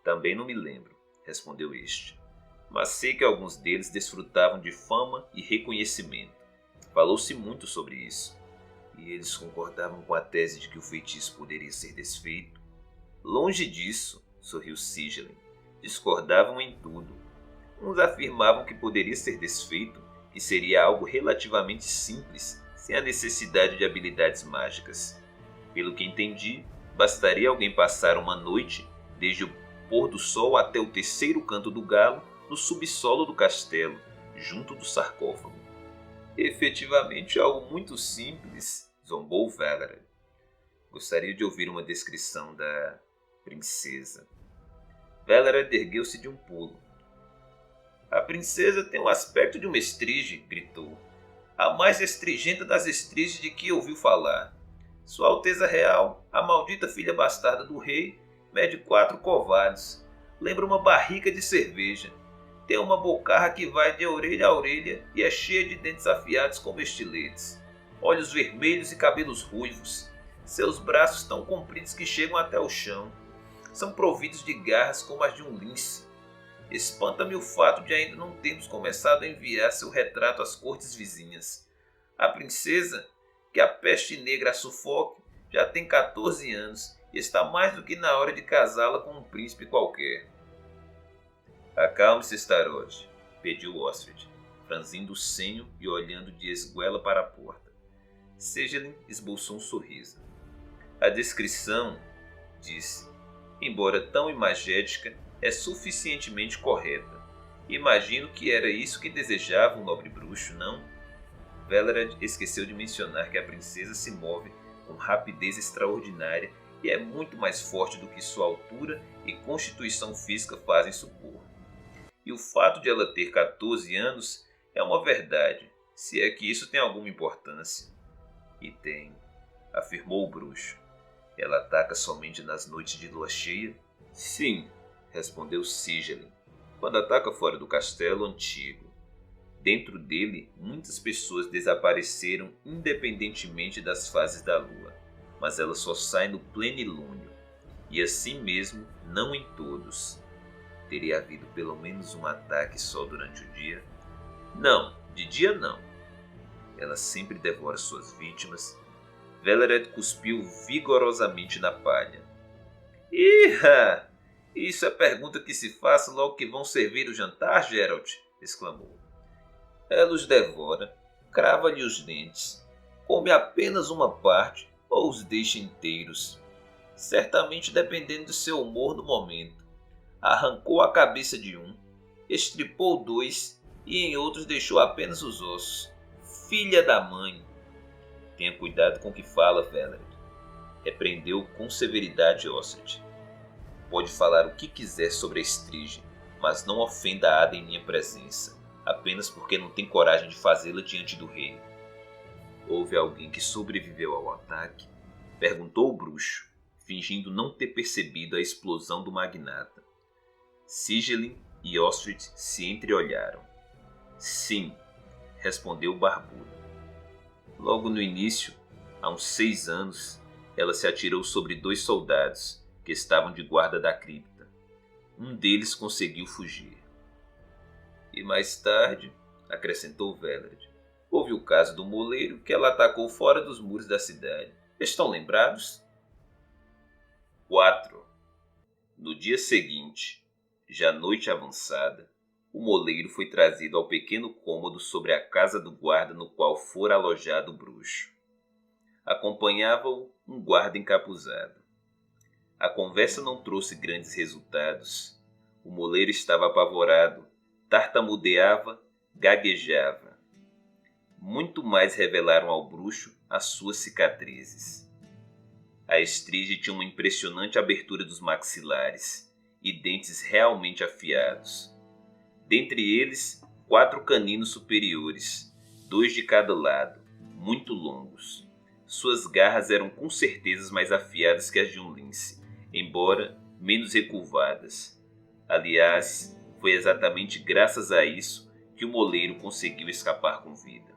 Também não me lembro, respondeu este. Mas sei que alguns deles desfrutavam de fama e reconhecimento. Falou-se muito sobre isso. E eles concordavam com a tese de que o feitiço poderia ser desfeito. Longe disso, sorriu Sigilin. Discordavam em tudo. Uns afirmavam que poderia ser desfeito, que seria algo relativamente simples, sem a necessidade de habilidades mágicas. Pelo que entendi, bastaria alguém passar uma noite, desde o pôr do sol até o terceiro canto do galo, no subsolo do castelo, junto do sarcófago. Efetivamente algo muito simples, zombou Valerie. Gostaria de ouvir uma descrição da princesa. Valerie ergueu-se de um pulo. A princesa tem o aspecto de uma estrige, gritou. A mais estrigenta das estriges de que ouviu falar. Sua Alteza Real, a maldita filha bastarda do rei, mede 4 covados. Lembra uma barrica de cerveja. Tem uma bocarra que vai de orelha a orelha e é cheia de dentes afiados como estiletes. Olhos vermelhos e cabelos ruivos. Seus braços tão compridos que chegam até o chão. São providos de garras como as de um lince. Espanta-me o fato de ainda não termos começado a enviar seu retrato às cortes vizinhas. A princesa, que a peste negra a sufoque, já tem 14 anos e está mais do que na hora de casá-la com um príncipe qualquer. Acalme-se, Staroste, pediu Ostrid, franzindo o senho e olhando de esguela para a porta. Sigilin esboçou um sorriso. A descrição, disse, embora tão imagética, é suficientemente correta. Imagino que era isso que desejava o nobre bruxo, não? Velered esqueceu de mencionar que a princesa se move com rapidez extraordinária e é muito mais forte do que sua altura e constituição física fazem supor. E o fato de ela ter 14 anos é uma verdade, se é que isso tem alguma importância. E tem, afirmou o bruxo. Ela ataca somente nas noites de lua cheia? Sim, respondeu Sigilin, quando ataca fora do castelo antigo. Dentro dele, muitas pessoas desapareceram independentemente das fases da lua, mas ela só sai no plenilúnio, e assim mesmo não em todos. Teria havido pelo menos um ataque só durante o dia? Não, de dia não. Ela sempre devora suas vítimas. Velered cuspiu vigorosamente na palha. Irra! Isso é pergunta que se faça logo que vão servir o jantar, Geralt? Exclamou. Ela os devora, crava-lhe os dentes, come apenas uma parte ou os deixa inteiros, certamente dependendo do seu humor no momento. Arrancou a cabeça de um, estripou 2 e em outros deixou apenas os ossos. Filha da mãe! Tenha cuidado com o que fala, Velered, repreendeu com severidade Ostrid. Pode falar o que quiser sobre a Estrige, mas não ofenda a Ada em minha presença, apenas porque não tem coragem de fazê-la diante do rei. Houve alguém que sobreviveu ao ataque? Perguntou o bruxo. fingindo não ter percebido a explosão do magnata. Sigelin e Ostrid se entreolharam. Sim, respondeu o barbudo. Logo no início, há uns 6 anos, ela se atirou sobre 2 soldados que estavam de guarda da cripta. Um deles conseguiu fugir. E mais tarde, acrescentou Velred, houve o caso do moleiro que ela atacou fora dos muros da cidade. Estão lembrados? 4. No dia seguinte, já noite avançada, o moleiro foi trazido ao pequeno cômodo sobre a casa do guarda no qual fora alojado o bruxo. Acompanhava-o um guarda encapuzado. A conversa não trouxe grandes resultados. O moleiro estava apavorado, tartamudeava, gaguejava. Muito mais revelaram ao bruxo as suas cicatrizes. A Estrígia tinha uma impressionante abertura dos maxilares e dentes realmente afiados. Dentre eles, 4 caninos superiores, 2 de cada lado, muito longos. Suas garras eram com certeza mais afiadas que as de um lince, embora menos recurvadas. Aliás, foi exatamente graças a isso que o moleiro conseguiu escapar com vida.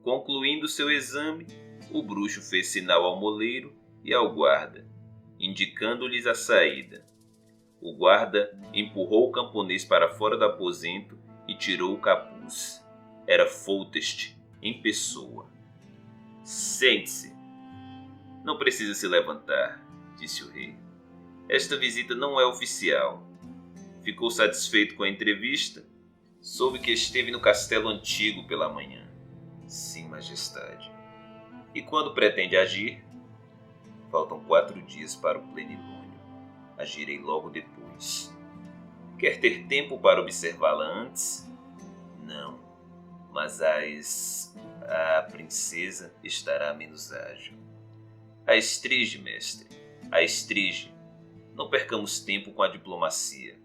Concluindo seu exame, o bruxo fez sinal ao moleiro e ao guarda, indicando-lhes a saída. O guarda empurrou o camponês para fora do aposento e tirou o capuz. Era Foltest, em pessoa. Sente-se. Não precisa se levantar, disse o rei. Esta visita não é oficial. Ficou satisfeito com a entrevista? Soube que esteve no castelo antigo pela manhã. Sim, majestade. E quando pretende agir? Faltam 4 dias para o plenilúnio. Agirei logo depois. Quer ter tempo para observá-la antes? Não, mas a princesa estará menos ágil. A Estrígia, mestre. A Estrígia. Não percamos tempo com a diplomacia.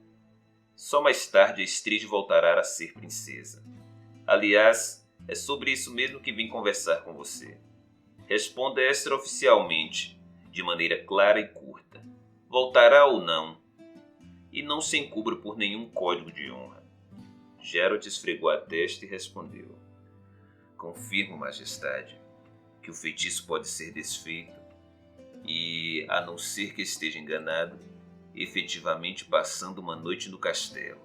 Só mais tarde a Estrígia voltará a ser princesa. Aliás, é sobre isso mesmo que vim conversar com você. Responda extraoficialmente, de maneira clara e curta. Voltará ou não? E não se encubra por nenhum código de honra. Geralt esfregou a testa e respondeu. Confirmo, majestade, que o feitiço pode ser desfeito e, a não ser que esteja enganado, efetivamente passando uma noite no castelo.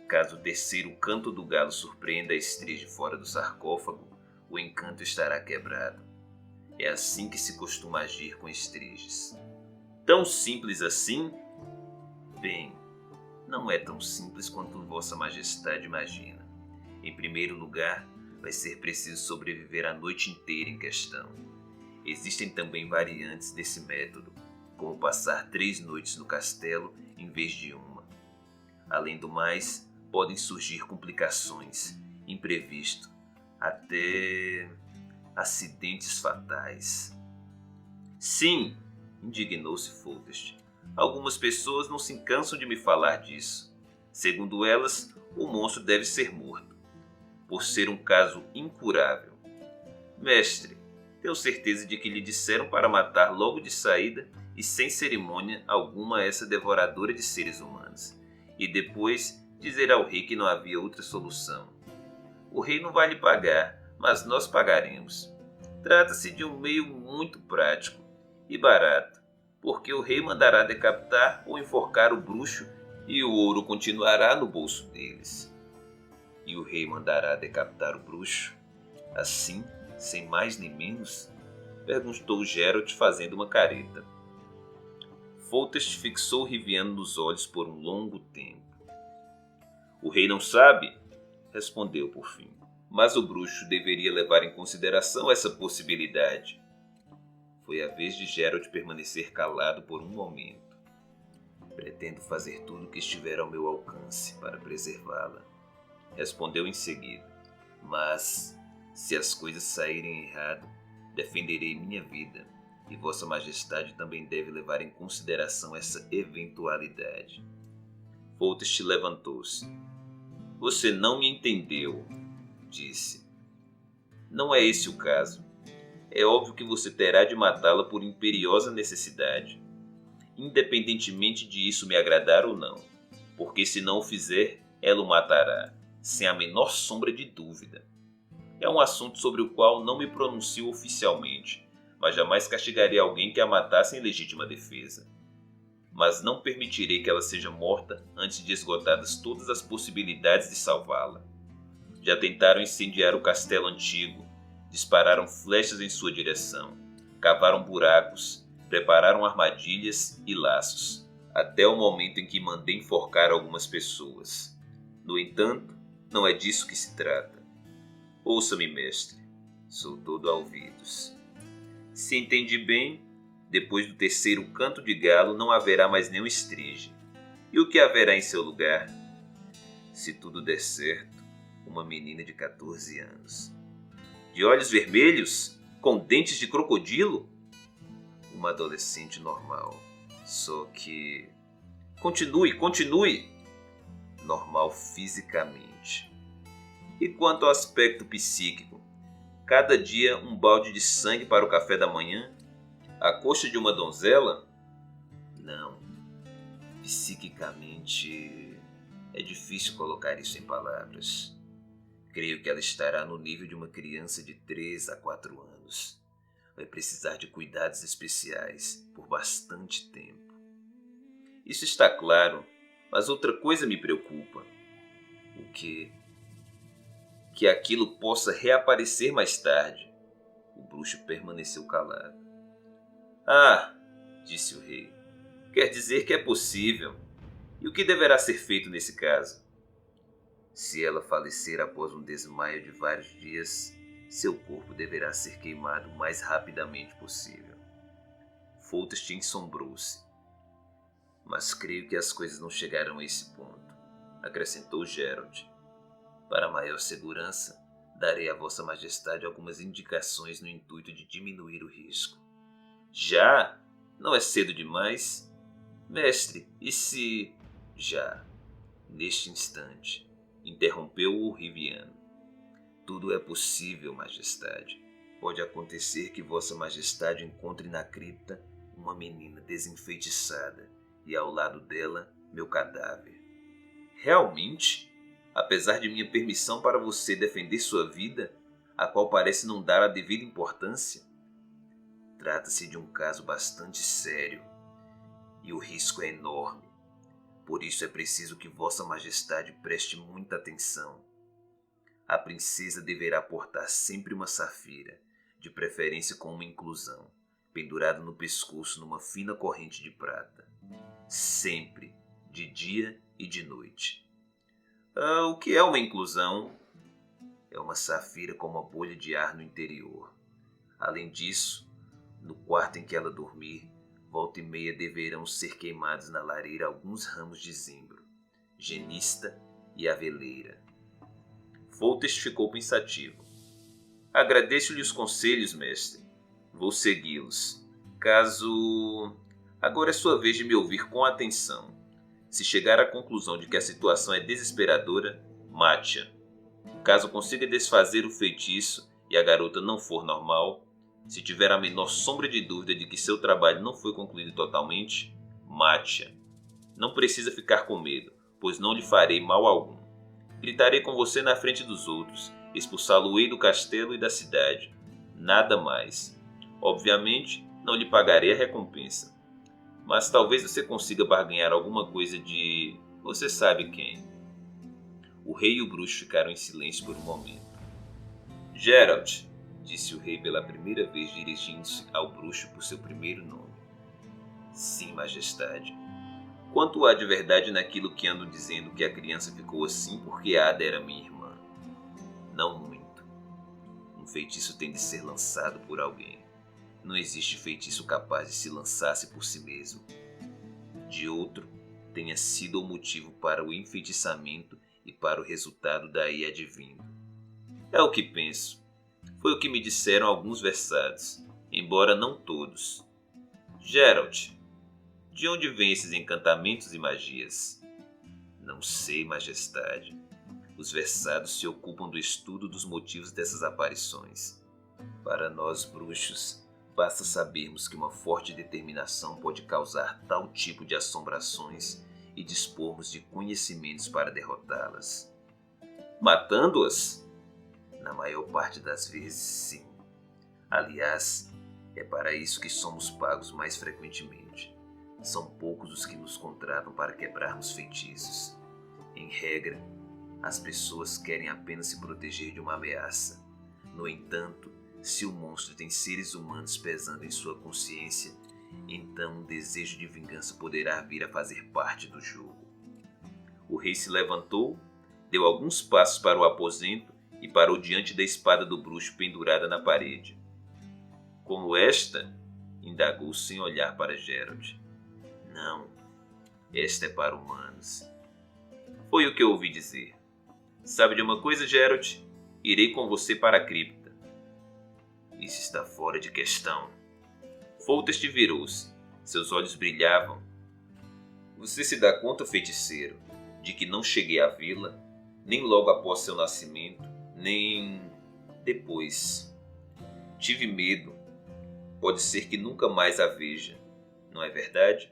Caso o terceiro canto do galo surpreenda a Estrígia fora do sarcófago, o encanto estará quebrado. É assim que se costuma agir com Estrígias. Tão simples assim? Bem, não é tão simples quanto Vossa Majestade imagina. Em primeiro lugar, vai ser preciso sobreviver a noite inteira em questão. Existem também variantes desse método, como passar 3 noites no castelo em vez de uma. Além do mais, podem surgir complicações, imprevisto, até acidentes fatais. Sim, indignou-se Foltest. Algumas pessoas não se cansam de me falar disso. Segundo elas, o monstro deve ser morto, por ser um caso incurável. Mestre, tenho certeza de que lhe disseram para matar logo de saída e sem cerimônia alguma essa devoradora de seres humanos, e depois dizer ao rei que não havia outra solução. O rei não vai lhe pagar, mas nós pagaremos. Trata-se de um meio muito prático e barato, porque o rei mandará decapitar ou enforcar o bruxo e o ouro continuará no bolso deles. E o rei mandará decapitar o bruxo? Assim, sem mais nem menos? Perguntou Geralt fazendo uma careta. Foltest fixou Riviano nos olhos por um longo tempo. O rei não sabe? Respondeu por fim. Mas o bruxo deveria levar em consideração essa possibilidade. Foi a vez de Geralt permanecer calado por um momento. Pretendo fazer tudo o que estiver ao meu alcance para preservá-la, respondeu em seguida. Mas, se as coisas saírem errado, defenderei minha vida, e Vossa Majestade também deve levar em consideração essa eventualidade. Foltest levantou-se. Você não me entendeu, disse. Não é esse o caso. é óbvio que você terá de matá-la por imperiosa necessidade, independentemente de isso me agradar ou não, porque se não o fizer, ela o matará, sem a menor sombra de dúvida. É um assunto sobre o qual não me pronuncio oficialmente, mas jamais castigarei alguém que a matasse em legítima defesa. Mas não permitirei que ela seja morta antes de esgotadas todas as possibilidades de salvá-la. Já tentaram incendiar o castelo antigo, dispararam flechas em sua direção, cavaram buracos, prepararam armadilhas e laços, até o momento em que mandei enforcar algumas pessoas. No entanto, não é disso que se trata. Ouça-me, mestre, sou todo ouvidos. Se entendi bem, depois do terceiro canto de galo não haverá mais nenhum estrige. E o que haverá em seu lugar? Se tudo der certo, uma menina de 14 anos. De olhos vermelhos, com dentes de crocodilo? Uma adolescente normal. Só que... Continue! Normal fisicamente. E quanto ao aspecto psíquico? Cada dia um balde de sangue para o café da manhã? A coxa de uma donzela? Não. Psiquicamente, é difícil colocar isso em palavras. Creio que ela estará no nível de uma criança de 3 a 4 anos. Vai precisar de cuidados especiais por bastante tempo. Isso está claro, mas outra coisa me preocupa. O quê? Que aquilo possa reaparecer mais tarde. O bruxo permaneceu calado. Ah, disse o rei, quer dizer que é possível. E o que deverá ser feito nesse caso? Se ela falecer após um desmaio de vários dias, seu corpo deverá ser queimado o mais rapidamente possível. Foltest ensombrou-se. Mas creio que as coisas não chegarão a esse ponto, acrescentou Geralt. Para maior segurança, darei a Vossa Majestade algumas indicações no intuito de diminuir o risco. Já? Não é cedo demais? Mestre, e se... Já. Neste instante, interrompeu o Riviano. Tudo é possível, Majestade. Pode acontecer que Vossa Majestade encontre na cripta uma menina desenfeitiçada e ao lado dela meu cadáver. Realmente? Apesar de minha permissão para você defender sua vida, a qual parece não dar a devida importância? Trata-se de um caso bastante sério e o risco é enorme. Por isso é preciso que Vossa Majestade preste muita atenção. A princesa deverá portar sempre uma safira, de preferência com uma inclusão, pendurada no pescoço numa fina corrente de prata. Sempre, de dia e de noite. O que é uma inclusão? É uma safira com uma bolha de ar no interior. Além disso, no quarto em que ela dormir, volta e meia deverão ser queimados na lareira alguns ramos de zimbro, genista e aveleira. Foltest ficou pensativo. Agradeço-lhe os conselhos, mestre. Vou segui-los. Caso... Agora é sua vez de me ouvir com atenção. Se chegar à conclusão de que a situação é desesperadora, mate-a. Caso consiga desfazer o feitiço e a garota não for normal, se tiver a menor sombra de dúvida de que seu trabalho não foi concluído totalmente, mate-a. Não precisa ficar com medo, pois não lhe farei mal algum. Gritarei com você na frente dos outros, expulsá-lo-ei do castelo e da cidade. Nada mais. Obviamente, não lhe pagarei a recompensa. Mas talvez você consiga barganhar alguma coisa de... você sabe quem. O rei e o bruxo ficaram em silêncio por um momento. Geralt, disse o rei pela primeira vez dirigindo-se ao bruxo por seu primeiro nome. Sim, majestade. Quanto há de verdade naquilo que ando dizendo que a criança ficou assim porque Ada era minha irmã? Não muito. Um feitiço tem de ser lançado por alguém. Não existe feitiço capaz de se lançar-se por si mesmo. De outro, tenha sido o motivo para o enfeitiçamento e para o resultado daí advindo. É o que penso. Foi o que me disseram alguns versados, embora não todos. Geralt, de onde vêm esses encantamentos e magias? Não sei, majestade. Os versados se ocupam do estudo dos motivos dessas aparições. Para nós bruxos, basta sabermos que uma forte determinação pode causar tal tipo de assombrações e dispormos de conhecimentos para derrotá-las. Matando-as? Na maior parte das vezes, sim. Aliás, é para isso que somos pagos mais frequentemente. São poucos os que nos contratam para quebrarmos feitiços. Em regra, as pessoas querem apenas se proteger de uma ameaça. No entanto, se o monstro tem seres humanos pesando em sua consciência, então um desejo de vingança poderá vir a fazer parte do jogo. O rei se levantou, deu alguns passos para o aposento e parou diante da espada do bruxo pendurada na parede. Como esta? Indagou sem olhar para Geralt. Não, esta é para humanos. Foi o que eu ouvi dizer. Sabe de uma coisa, Geralt? Irei com você para a cripta. Isso está fora de questão. Foltest virou-se. Seus olhos brilhavam. Você se dá conta, feiticeiro, de que não cheguei à vila, nem logo após seu nascimento, nem depois. Tive medo. Pode ser que nunca mais a veja, não é verdade?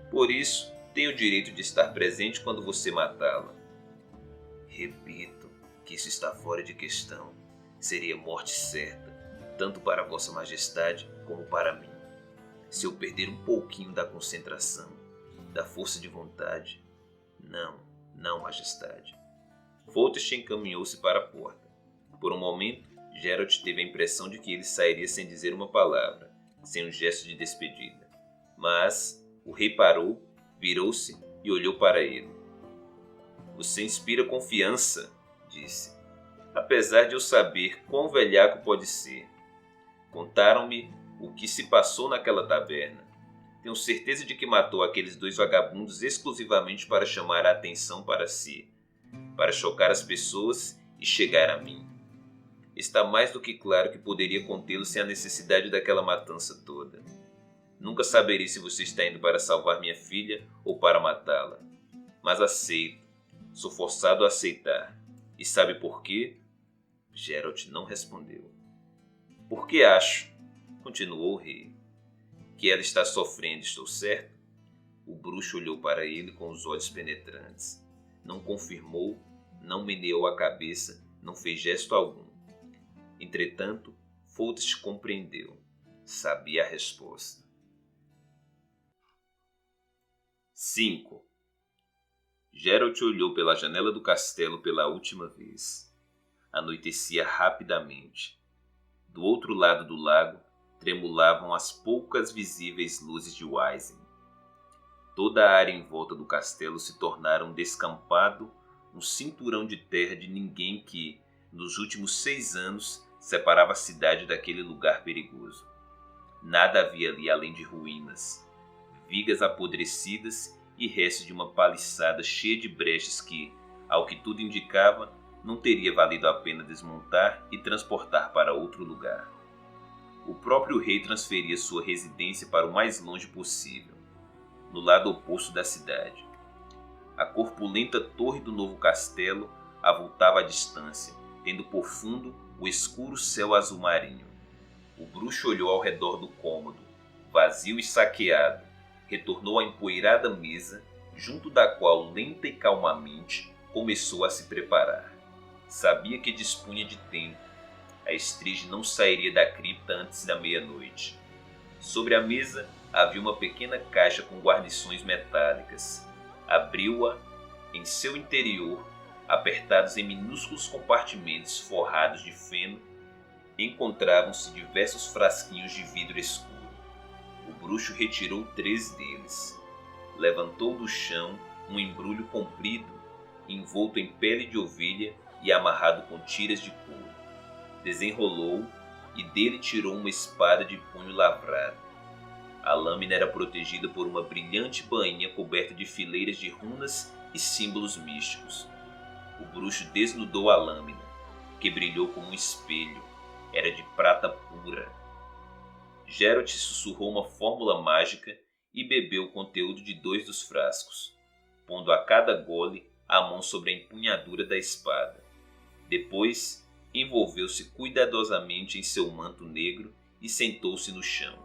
Por isso, tenho o direito de estar presente quando você matá-la. Repito que isso está fora de questão. Seria morte certa, tanto para Vossa Majestade como para mim. Se eu perder um pouquinho da concentração, da força de vontade. Não, Majestade. Foltest encaminhou-se para a porta. Por um momento, Geralt teve a impressão de que ele sairia sem dizer uma palavra, sem um gesto de despedida. Mas o rei parou, virou-se e olhou para ele. Você inspira confiança, disse, apesar de eu saber quão velhaco pode ser. Contaram-me o que se passou naquela taberna. Tenho certeza de que matou aqueles 2 vagabundos exclusivamente para chamar a atenção para si, para chocar as pessoas e chegar a mim. Está mais do que claro que poderia contê-lo sem a necessidade daquela matança toda. Nunca saberei se você está indo para salvar minha filha ou para matá-la. Mas aceito. Sou forçado a aceitar. E sabe por quê? Geralt não respondeu. Porque acho, continuou o rei, que ela está sofrendo, estou certo? O bruxo olhou para ele com os olhos penetrantes. Não confirmou, não meneou a cabeça, não fez gesto algum. Entretanto, Foltest compreendeu. Sabia a resposta. 5. Geralt olhou pela janela do castelo pela última vez. Anoitecia rapidamente. Do outro lado do lago, tremulavam as poucas visíveis luzes de Wysen. Toda a área em volta do castelo se tornara um descampado, um cinturão de terra de ninguém que, nos últimos 6 anos, separava a cidade daquele lugar perigoso. Nada havia ali além de ruínas, vigas apodrecidas e restos de uma paliçada cheia de brechas que, ao que tudo indicava, não teria valido a pena desmontar e transportar para outro lugar. O próprio rei transferia sua residência para o mais longe possível, no lado oposto da cidade. A corpulenta torre do novo castelo avultava à distância, tendo por fundo o escuro céu azul marinho. O bruxo olhou ao redor do cômodo, vazio e saqueado, retornou à empoeirada mesa, junto da qual lenta e calmamente começou a se preparar. Sabia que dispunha de tempo. A Estrige não sairia da cripta antes da meia-noite. Sobre a mesa havia uma pequena caixa com guarnições metálicas. Abriu-a. Em seu interior, apertados em minúsculos compartimentos forrados de feno, encontravam-se diversos frasquinhos de vidro escuro. O bruxo retirou 3 deles. Levantou do chão um embrulho comprido, envolto em pele de ovelha e amarrado com tiras de couro. Desenrolou e dele tirou uma espada de punho lavrado. A lâmina era protegida por uma brilhante bainha coberta de fileiras de runas e símbolos místicos. O bruxo desnudou a lâmina, que brilhou como um espelho. Era de prata pura. Geralt sussurrou uma fórmula mágica e bebeu o conteúdo de 2 dos frascos, pondo a cada gole a mão sobre a empunhadura da espada. Depois, envolveu-se cuidadosamente em seu manto negro e sentou-se no chão,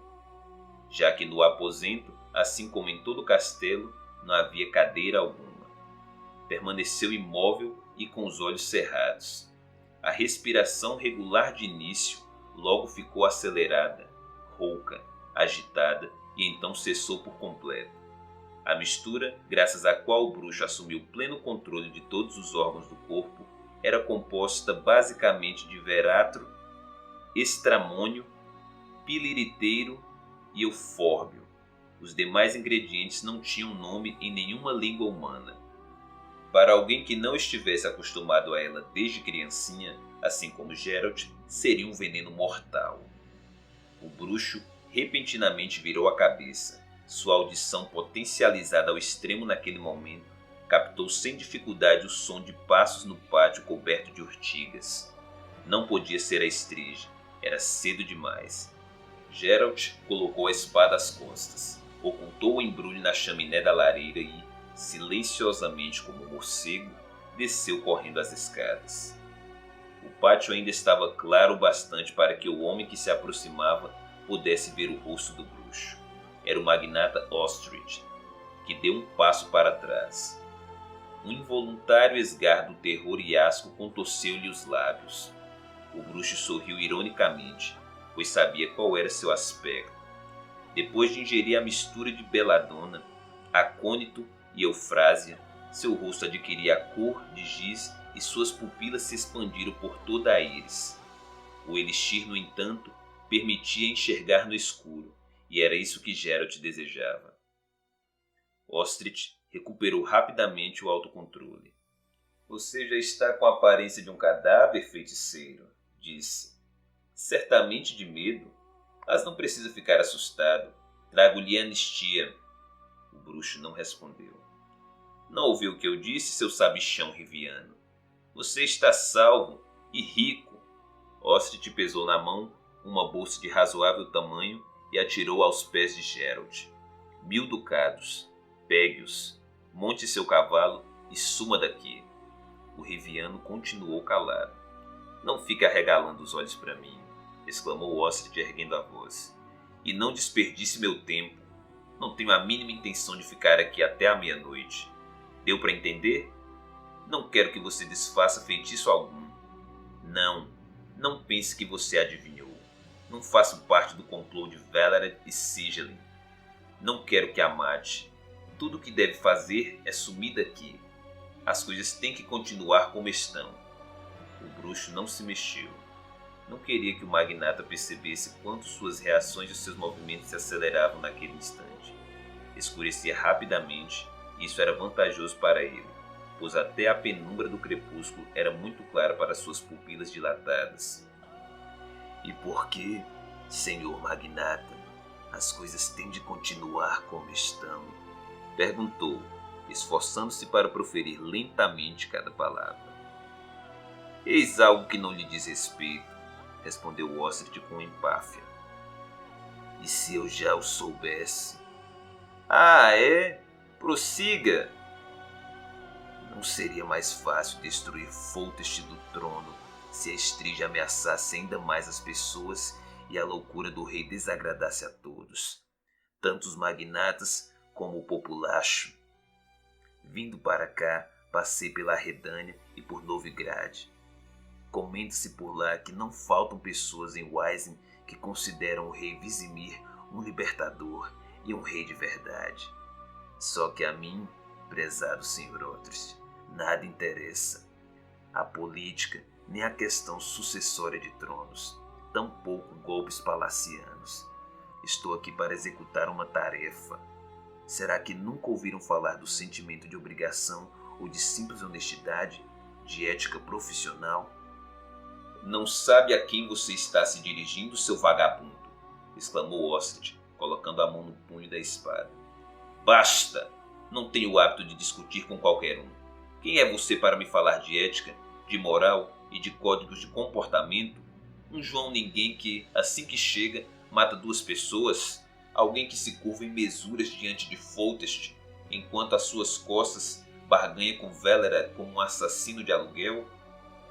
já que no aposento, assim como em todo o castelo, não havia cadeira alguma. Permaneceu imóvel e com os olhos cerrados. A respiração regular de início logo ficou acelerada, rouca, agitada e então cessou por completo. A mistura, graças à qual o bruxo assumiu pleno controle de todos os órgãos do corpo, era composta basicamente de veratro, estramônio, piliriteiro e eufórbio. Os demais ingredientes não tinham nome em nenhuma língua humana. Para alguém que não estivesse acostumado a ela desde criancinha, assim como Geralt, seria um veneno mortal. O bruxo repentinamente virou a cabeça. Sua audição, potencializada ao extremo naquele momento, captou sem dificuldade o som de passos no pátio coberto de urtigas. Não podia ser a Estrige, era cedo demais. Geralt colocou a espada às costas, ocultou o embrulho na chaminé da lareira e, silenciosamente como um morcego, desceu correndo as escadas. O pátio ainda estava claro o bastante para que o homem que se aproximava pudesse ver o rosto do bruxo. Era o magnata Ostrich, que deu um passo para trás. Um involuntário esgar do terror e asco contorceu-lhe os lábios. O bruxo sorriu ironicamente, pois sabia qual era seu aspecto. Depois de ingerir a mistura de beladona, acônito e eufrásia, seu rosto adquiria a cor de giz e suas pupilas se expandiram por toda a íris. O elixir, no entanto, permitia enxergar no escuro, e era isso que Geralt desejava. Ostrich recuperou rapidamente o autocontrole. Você já está com a aparência de um cadáver, feiticeiro, disse. Certamente de medo, mas não precisa ficar assustado. Trago-lhe anistia. O bruxo não respondeu. Não ouviu o que eu disse, seu sabichão riviano? Você está salvo e rico. Ostrich pesou na mão uma bolsa de razoável tamanho e atirou aos pés de Geralt. 1000 ducados. Pegue-os, monte seu cavalo e suma daqui. O riviano continuou calado. Não fique arregalando os olhos para mim, exclamou Ostrich erguendo a voz. E não desperdice meu tempo. Não tenho a mínima intenção de ficar aqui até a meia-noite. Deu para entender? Não quero que você desfaça feitiço algum. Não pense que você adivinhou. Não faço parte do complô de Valered e Sigilin. Não quero que a mate. Tudo o que deve fazer é sumir daqui. As coisas têm que continuar como estão. O bruxo não se mexeu. Não queria que o magnata percebesse quanto suas reações e seus movimentos se aceleravam naquele instante. Escurecia rapidamente e isso era vantajoso para ele, pois até a penumbra do crepúsculo era muito clara para suas pupilas dilatadas. E por que, senhor magnata, as coisas têm de continuar como estão? Perguntou, esforçando-se para proferir lentamente cada palavra. Eis algo que não lhe diz respeito, respondeu Ostrich com empáfia. E se eu já o soubesse? Ah, é? Prossiga! Não seria mais fácil destruir Foltest do trono se a Estrige ameaçasse ainda mais as pessoas e a loucura do rei desagradasse a todos, tanto os magnatas como o populacho? Vindo para cá, passei pela Redânia e por Novigrad. Comenta-se por lá que não faltam pessoas em Wyzim que consideram o rei Vizimir um libertador e um rei de verdade. Só que a mim, prezado senhor Ostrich, nada interessa. A política, nem a questão sucessória de tronos, tampouco golpes palacianos. Estou aqui para executar uma tarefa. Será que nunca ouviram falar do sentimento de obrigação ou de simples honestidade, de ética profissional? Não sabe a quem você está se dirigindo, seu vagabundo, exclamou Ostrich, colocando a mão no punho da espada. Basta! Não tenho o hábito de discutir com qualquer um. Quem é você para me falar de ética, de moral e de códigos de comportamento? Um João Ninguém que, assim que chega, mata 2 pessoas? Alguém que se curva em mesuras diante de Foltest, enquanto às suas costas barganha com Valered como um assassino de aluguel?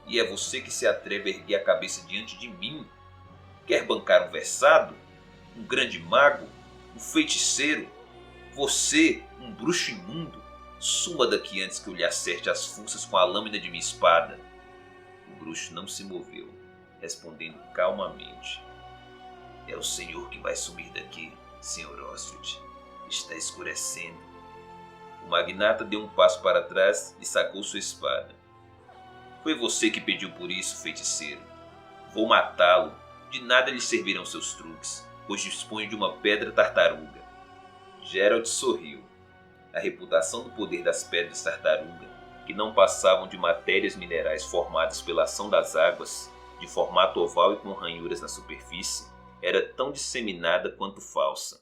E é você que se atreve a erguer a cabeça diante de mim? Quer bancar um versado? Um grande mago? Um feiticeiro? Você, um bruxo imundo? Suma daqui antes que eu lhe acerte as fuças com a lâmina de minha espada. O bruxo não se moveu, respondendo calmamente. É o senhor que vai sumir daqui, Sr. Ostrid. Está escurecendo. O magnata deu um passo para trás e sacou sua espada. Foi você que pediu por isso, feiticeiro. Vou matá-lo. De nada lhe servirão seus truques, pois disponho de uma pedra tartaruga. Geralt sorriu. A reputação do poder das pedras tartaruga, que não passavam de matérias minerais formadas pela ação das águas, de formato oval e com ranhuras na superfície, era tão disseminada quanto falsa.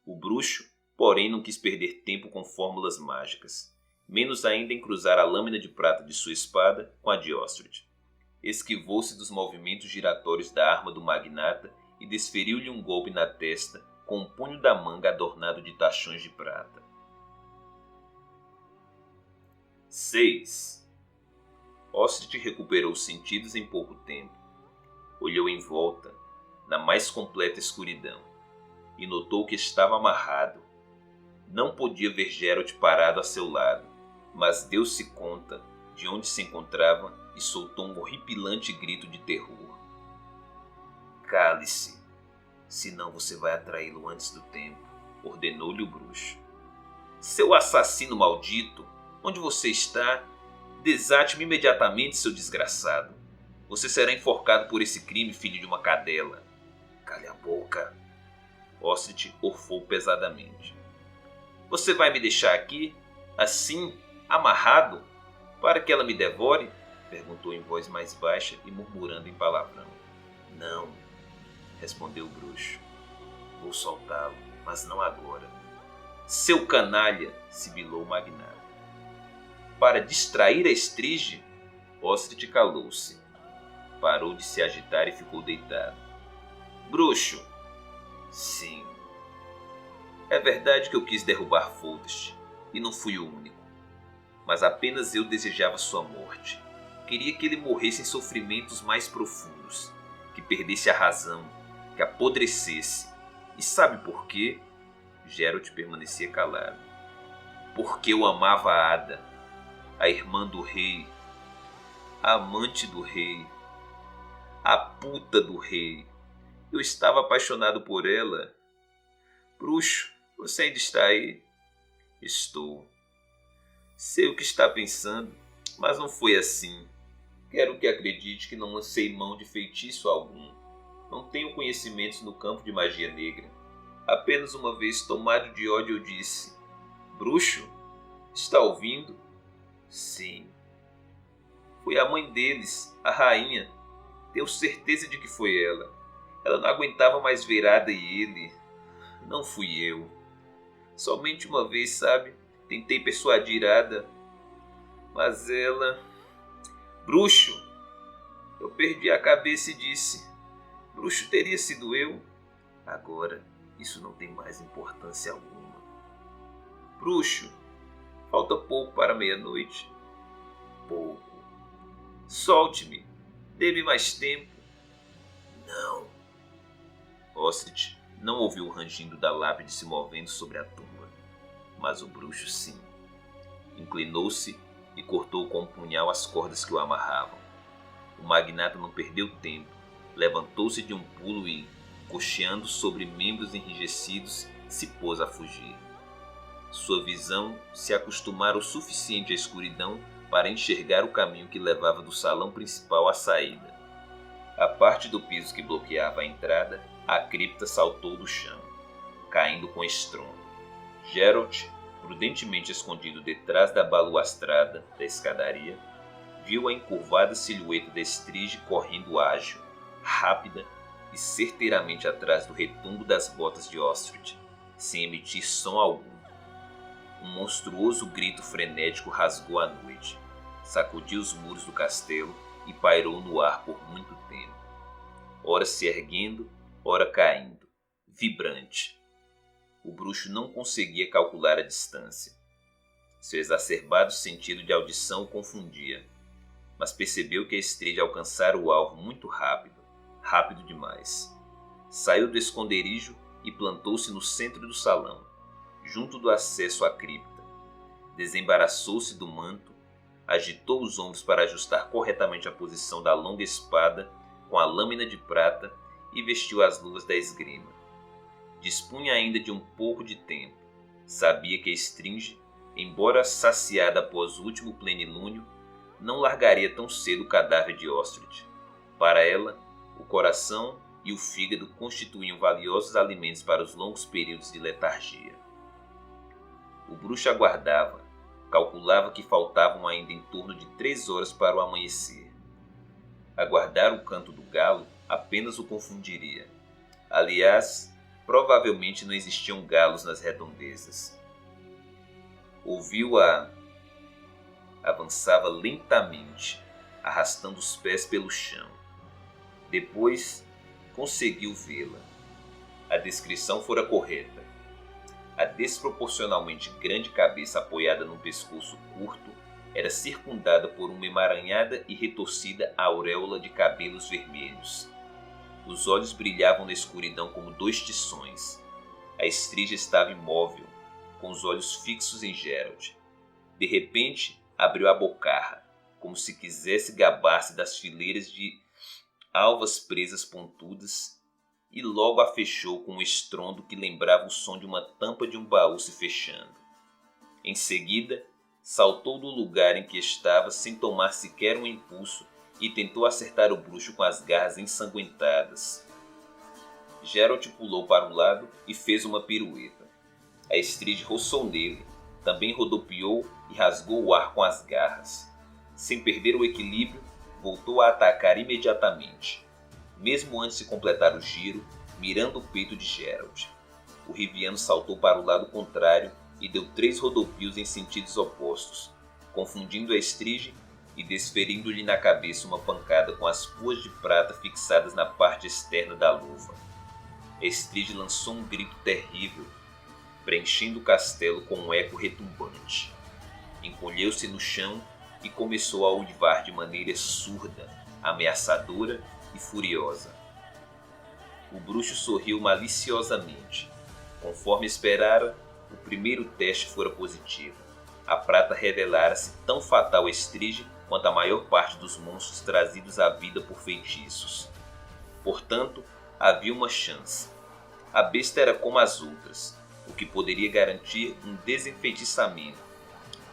O bruxo, porém, não quis perder tempo com fórmulas mágicas, menos ainda em cruzar a lâmina de prata de sua espada com a de Ostrid. Esquivou-se dos movimentos giratórios da arma do magnata e desferiu-lhe um golpe na testa com o punho da manga adornado de tachões de prata. 6. Ostrid recuperou os sentidos em pouco tempo. Olhou em volta, na mais completa escuridão, e notou que estava amarrado. Não podia ver Geralt parado a seu lado, mas deu-se conta de onde se encontrava e soltou um horripilante grito de terror. Cale-se, senão você vai atraí-lo antes do tempo, ordenou-lhe o bruxo. Seu assassino maldito, onde você está? Desate-me imediatamente, seu desgraçado. Você será enforcado por esse crime, filho de uma cadela. Cale a boca. Ostrid orfou pesadamente. Você vai me deixar aqui, assim, amarrado, para que ela me devore? Perguntou em voz mais baixa e murmurando em palavrão. Não, respondeu o bruxo. Vou soltá-lo, mas não agora. Seu canalha, sibilou o magnata. Para distrair a Estrige, Ostrid calou-se. Parou de se agitar e ficou deitado. Bruxo. Sim. É verdade que eu quis derrubar Foltest, e não fui o único. Mas apenas eu desejava sua morte. Queria que ele morresse em sofrimentos mais profundos, que perdesse a razão, que apodrecesse. E sabe por quê? Geralt permanecia calado. Porque eu amava a Ada, a irmã do rei, a amante do rei, a puta do rei. Eu estava apaixonado por ela. Bruxo, você ainda está aí? Estou. Sei o que está pensando, mas não foi assim. Quero que acredite que não lancei mão de feitiço algum. Não tenho conhecimentos no campo de magia negra. Apenas uma vez tomado de ódio eu disse: Bruxo, está ouvindo? Sim. Foi a mãe deles, a rainha. Tenho certeza de que foi ela. Ela não aguentava mais ver Ada e ele. Não fui eu. Somente uma vez, sabe? Tentei persuadir Ada. Mas ela... Bruxo! Eu perdi a cabeça e disse: Bruxo, teria sido eu? Agora, isso não tem mais importância alguma. Bruxo, falta pouco para meia-noite. Pouco. Solte-me. Dê-me mais tempo. Não. Ostrid não ouviu o rangindo da lápide se movendo sobre a tumba, mas o bruxo sim. Inclinou-se e cortou com um punhal as cordas que o amarravam. O magnata não perdeu tempo, levantou-se de um pulo e, cocheando sobre membros enrijecidos, se pôs a fugir. Sua visão se acostumara o suficiente à escuridão para enxergar o caminho que levava do salão principal à saída. A parte do piso que bloqueava a entrada, a cripta saltou do chão, caindo com estrondo. Geralt, prudentemente escondido detrás da balustrada da escadaria, viu a encurvada silhueta da Estrige correndo ágil, rápida e certeiramente atrás do retumbo das botas de Ostrid, sem emitir som algum. Um monstruoso grito frenético rasgou a noite, sacudiu os muros do castelo e pairou no ar por muito tempo, ora se erguendo, ora caindo, vibrante. O bruxo não conseguia calcular a distância. Seu exacerbado sentido de audição o confundia. mas percebeu que a Estríade alcançara o alvo muito rápido, rápido demais. Saiu do esconderijo e plantou-se no centro do salão, junto do acesso à cripta. Desembaraçou-se do manto, agitou os ombros para ajustar corretamente a posição da longa espada com a lâmina de prata e vestiu as luvas da esgrima. Dispunha ainda de um pouco de tempo. Sabia que a Estringe, embora saciada após o último plenilúnio, não largaria tão cedo o cadáver de Ostrid. Para ela, o coração e o fígado constituíam valiosos alimentos para os longos períodos de letargia. O bruxo aguardava, calculava que faltavam ainda em torno de 3 horas para o amanhecer. Aguardar o canto do galo apenas o confundiria. Aliás, provavelmente não existiam galos nas redondezas. Ouviu-a. Avançava lentamente, arrastando os pés pelo chão. Depois, conseguiu vê-la. A descrição fora correta. A desproporcionalmente grande cabeça apoiada num pescoço curto era circundada por uma emaranhada e retorcida auréola de cabelos vermelhos. Os olhos brilhavam na escuridão como 2 tições. A Estrígia estava imóvel, com os olhos fixos em Geralt. De repente, abriu a bocarra, como se quisesse gabar-se das fileiras de alvas presas pontudas, e logo a fechou com um estrondo que lembrava o som de uma tampa de um baú se fechando. Em seguida, saltou do lugar em que estava sem tomar sequer um impulso e tentou acertar o bruxo com as garras ensanguentadas. Geralt pulou para o lado e fez uma pirueta. A Estríade roçou nele, também rodopiou e rasgou o ar com as garras. Sem perder o equilíbrio, voltou a atacar imediatamente, mesmo antes de completar o giro, mirando o peito de Geralt. O Riviano saltou para o lado contrário e deu 3 rodopios em sentidos opostos, confundindo a Estríade e desferindo-lhe na cabeça uma pancada com as puas de prata fixadas na parte externa da luva. A Estríade lançou um grito terrível, preenchendo o castelo com um eco retumbante. Encolheu-se no chão e começou a uivar de maneira surda, ameaçadora e furiosa. O bruxo sorriu maliciosamente. Conforme esperara, o primeiro teste fora positivo. A prata revelara-se tão fatal a Estríade quanto a maior parte dos monstros trazidos à vida por feitiços. Portanto, havia uma chance. A besta era como as outras, o que poderia garantir um desenfeitiçamento,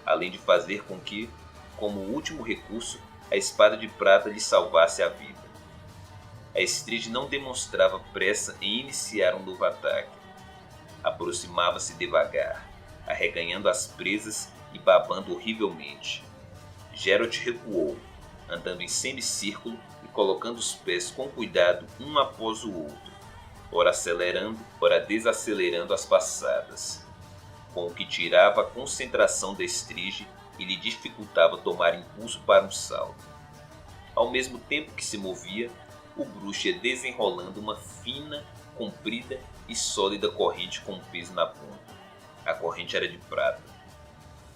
além de fazer com que, como último recurso, a espada de prata lhe salvasse a vida. A Estríade não demonstrava pressa em iniciar um novo ataque. Aproximava-se devagar, arreganhando as presas e babando horrivelmente. Geralt recuou, andando em semicírculo e colocando os pés com cuidado um após o outro, ora acelerando, ora desacelerando as passadas, com o que tirava a concentração da Estríade e lhe dificultava tomar impulso para um salto. Ao mesmo tempo que se movia, o bruxo ia desenrolando uma fina, comprida e sólida corrente com um peso na ponta. A corrente era de prata.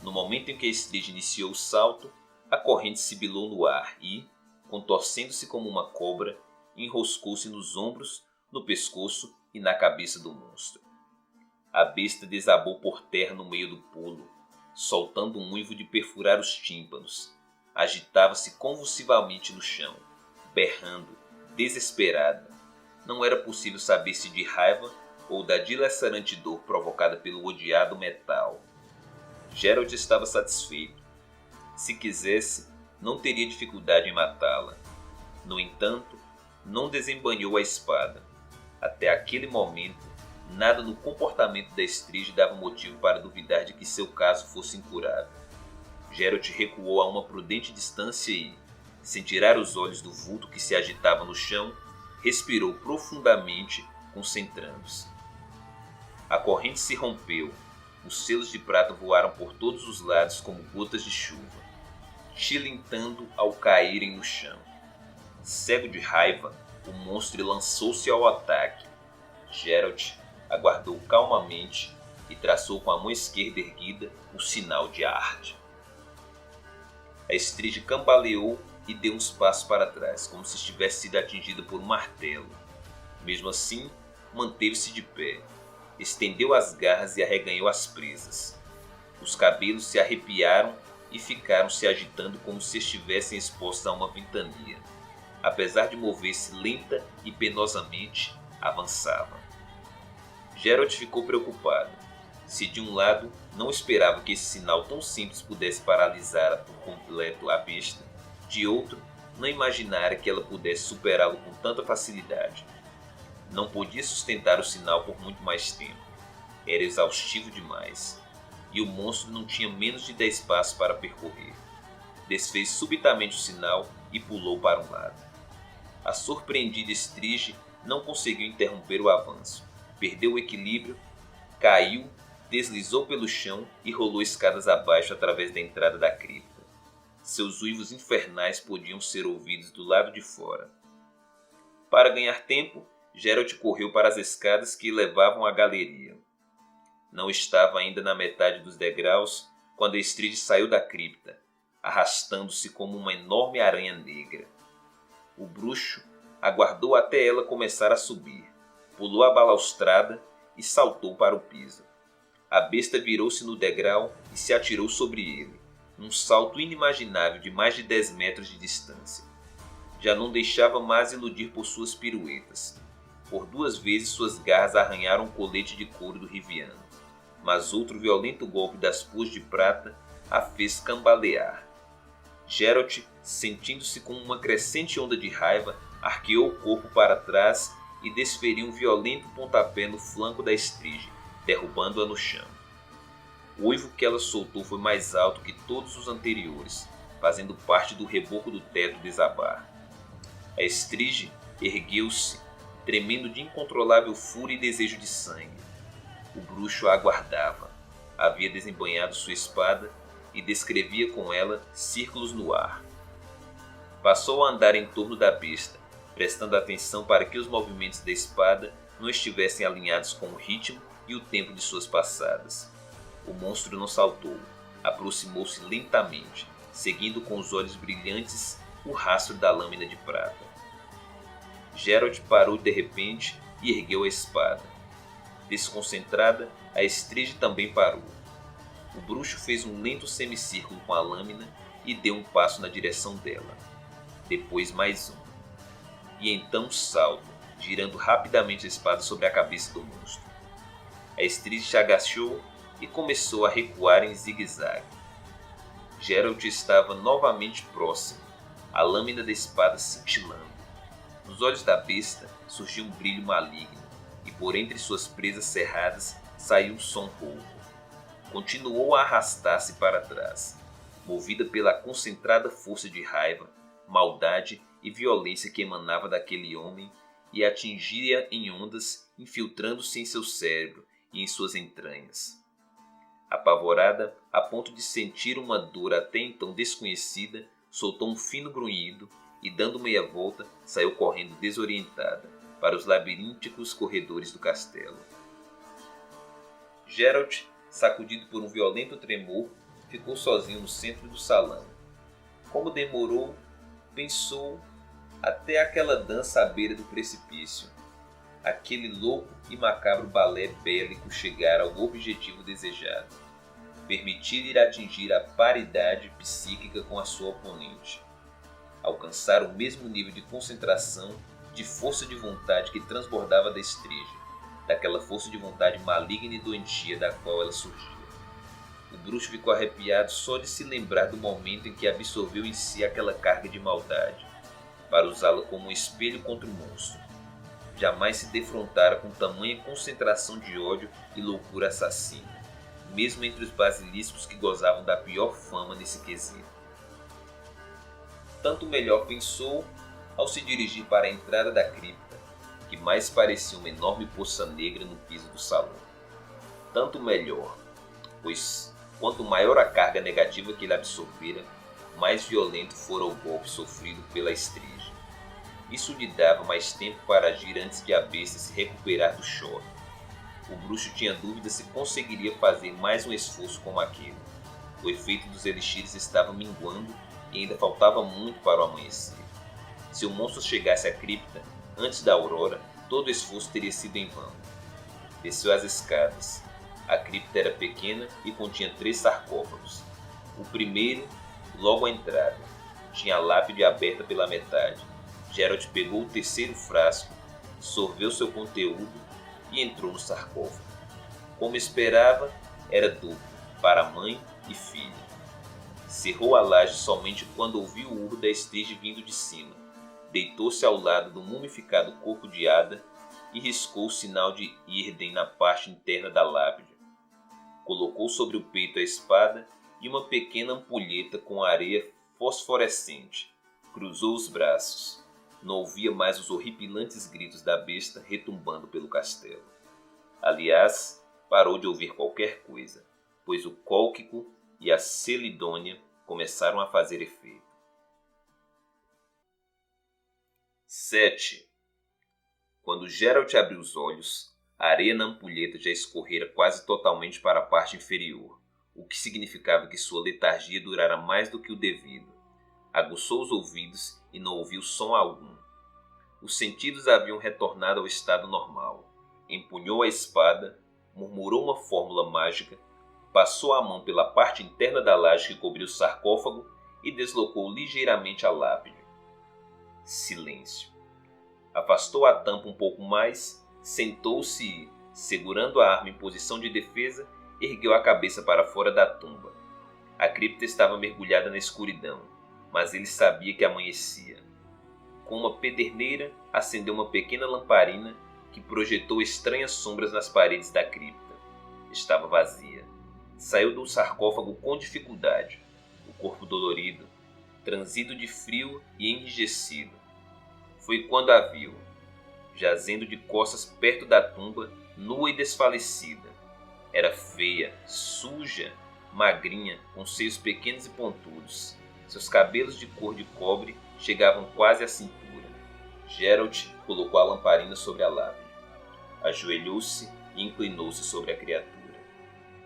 No momento em que a Estríade iniciou o salto, a corrente sibilou no ar e, contorcendo-se como uma cobra, enroscou-se nos ombros, no pescoço e na cabeça do monstro. A besta desabou por terra no meio do pulo, soltando um uivo de perfurar os tímpanos. Agitava-se convulsivamente no chão, berrando, desesperada. Não era possível saber se de raiva ou da dilacerante dor provocada pelo odiado metal. Geralt estava satisfeito. Se quisesse, não teria dificuldade em matá-la. No entanto, não desembainhou a espada. Até aquele momento, nada no comportamento da Estríade dava motivo para duvidar de que seu caso fosse incurável. Geralt recuou a uma prudente distância e, sem tirar os olhos do vulto que se agitava no chão, respirou profundamente, concentrando-se. A corrente se rompeu, os selos de prata voaram por todos os lados como gotas de chuva, tilintando ao caírem no chão. Cego de raiva, o monstro lançou-se ao ataque. Geralt aguardou calmamente e traçou com a mão esquerda erguida o sinal de arte. A Estríade cambaleou e deu uns passos para trás, como se tivesse sido atingido por um martelo. Mesmo assim, manteve-se de pé, estendeu as garras e arreganhou as presas. Os cabelos se arrepiaram e ficaram se agitando como se estivessem expostos a uma ventania. Apesar de mover-se lenta e penosamente, avançava. Geralt ficou preocupado. Se de um lado não esperava que esse sinal tão simples pudesse paralisar por completo a besta, de outro não imaginara que ela pudesse superá-lo com tanta facilidade. Não podia sustentar o sinal por muito mais tempo. Era exaustivo demais, e o monstro não tinha menos de 10 passos para percorrer. Desfez subitamente o sinal e pulou para um lado. A surpreendida Estrige não conseguiu interromper o avanço. Perdeu o equilíbrio, caiu, deslizou pelo chão e rolou escadas abaixo através da entrada da cripta. Seus uivos infernais podiam ser ouvidos do lado de fora. Para ganhar tempo, Geralt correu para as escadas que levavam à galeria. Não estava ainda na metade dos degraus quando a Estrige saiu da cripta, arrastando-se como uma enorme aranha negra. O bruxo aguardou até ela começar a subir, pulou a balaustrada e saltou para o piso. A besta virou-se no degrau e se atirou sobre ele, num salto inimaginável de mais de 10 metros de distância. Já não deixava mais iludir por suas piruetas. Por 2 vezes suas garras arranharam o colete de couro do Riviano, mas outro violento golpe das pus de prata a fez cambalear. Geralt, sentindo-se com uma crescente onda de raiva, arqueou o corpo para trás e desferiu um violento pontapé no flanco da Estrige, derrubando-a no chão. O uivo que ela soltou foi mais alto que todos os anteriores, fazendo parte do reboco do teto desabar. A Estrige ergueu-se, tremendo de incontrolável fúria e desejo de sangue. O bruxo a aguardava. Havia desembainhado sua espada e descrevia com ela círculos no ar. Passou a andar em torno da besta, prestando atenção para que os movimentos da espada não estivessem alinhados com o ritmo e o tempo de suas passadas. O monstro não saltou, aproximou-se lentamente, seguindo com os olhos brilhantes o rastro da lâmina de prata. Geralt parou de repente e ergueu a espada. Desconcentrada, a Estrige também parou. O bruxo fez um lento semicírculo com a lâmina e deu um passo na direção dela. Depois mais um. E então um salto, girando rapidamente a espada sobre a cabeça do monstro. A Estrige se agachou e começou a recuar em zigue-zague. Geralt estava novamente próximo, a lâmina da espada cintilando. Nos olhos da besta surgiu um brilho maligno, e por entre suas presas cerradas saiu um som rouco. Continuou a arrastar-se para trás, movida pela concentrada força de raiva, maldade e violência que emanava daquele homem e atingia em ondas, infiltrando-se em seu cérebro e em suas entranhas. Apavorada, a ponto de sentir uma dor até então desconhecida, soltou um fino grunhido e, dando meia volta, saiu correndo desorientada para os labirínticos corredores do castelo. Geralt, sacudido por um violento tremor, ficou sozinho no centro do salão. Como demorou, pensou até aquela dança à beira do precipício. Aquele louco e macabro balé bélico chegar ao objetivo desejado. Permitir-lhe atingir a paridade psíquica com a sua oponente. Alcançar o mesmo nível de concentração, de força de vontade que transbordava da Estrige, daquela força de vontade maligna e doentia da qual ela surgia. O bruxo ficou arrepiado só de se lembrar do momento em que absorveu em si aquela carga de maldade, para usá-la como um espelho contra o monstro. Jamais se defrontara com tamanha concentração de ódio e loucura assassina, mesmo entre os basiliscos que gozavam da pior fama nesse quesito. Tanto melhor pensou ao se dirigir para a entrada da cripta, que mais parecia uma enorme poça negra no piso do salão. Tanto melhor, pois quanto maior a carga negativa que ele absorvera, mais violento fora o golpe sofrido pela Estrige. Isso lhe dava mais tempo para agir antes de a besta se recuperar do choque. O bruxo tinha dúvida se conseguiria fazer mais um esforço como aquele. O efeito dos elixires estava minguando e ainda faltava muito para o amanhecer. Se o monstro chegasse à cripta antes da aurora, todo o esforço teria sido em vão. Desceu as escadas. A cripta era pequena e continha 3 sarcófagos. O primeiro, logo à entrada, tinha a lápide aberta pela metade. Geralt pegou o terceiro frasco, sorveu seu conteúdo e entrou no sarcófago. Como esperava, era duplo, para mãe e filha. Cerrou a laje somente quando ouviu o urro da estige vindo de cima. Deitou-se ao lado do mumificado corpo de Ada e riscou o sinal de Irden na parte interna da lápide. Colocou sobre o peito a espada e uma pequena ampulheta com areia fosforescente. Cruzou os braços. Não ouvia mais os horripilantes gritos da besta retumbando pelo castelo. Aliás, parou de ouvir qualquer coisa, pois o cólquico e a celidônia começaram a fazer efeito. 7. Quando Geralt abriu os olhos, a areia na ampulheta já escorrera quase totalmente para a parte inferior, o que significava que sua letargia durara mais do que o devido. Aguçou os ouvidos e não ouviu som algum. Os sentidos haviam retornado ao estado normal. Empunhou a espada, murmurou uma fórmula mágica, passou a mão pela parte interna da laje que cobria o sarcófago e deslocou ligeiramente a lápide. Silêncio. Afastou a tampa um pouco mais, sentou-se e, segurando a arma em posição de defesa, ergueu a cabeça para fora da tumba. A cripta estava mergulhada na escuridão, mas ele sabia que amanhecia. Com uma pederneira, acendeu uma pequena lamparina que projetou estranhas sombras nas paredes da cripta. Estava vazia. Saiu do sarcófago com dificuldade, o corpo dolorido, transido de frio e enrijecido. Foi quando a viu, jazendo de costas perto da tumba, nua e desfalecida. Era feia, suja, magrinha, com seios pequenos e pontudos. Seus cabelos de cor de cobre chegavam quase à cintura. Geralt colocou a lamparina sobre a lápide. Ajoelhou-se e inclinou-se sobre a criatura.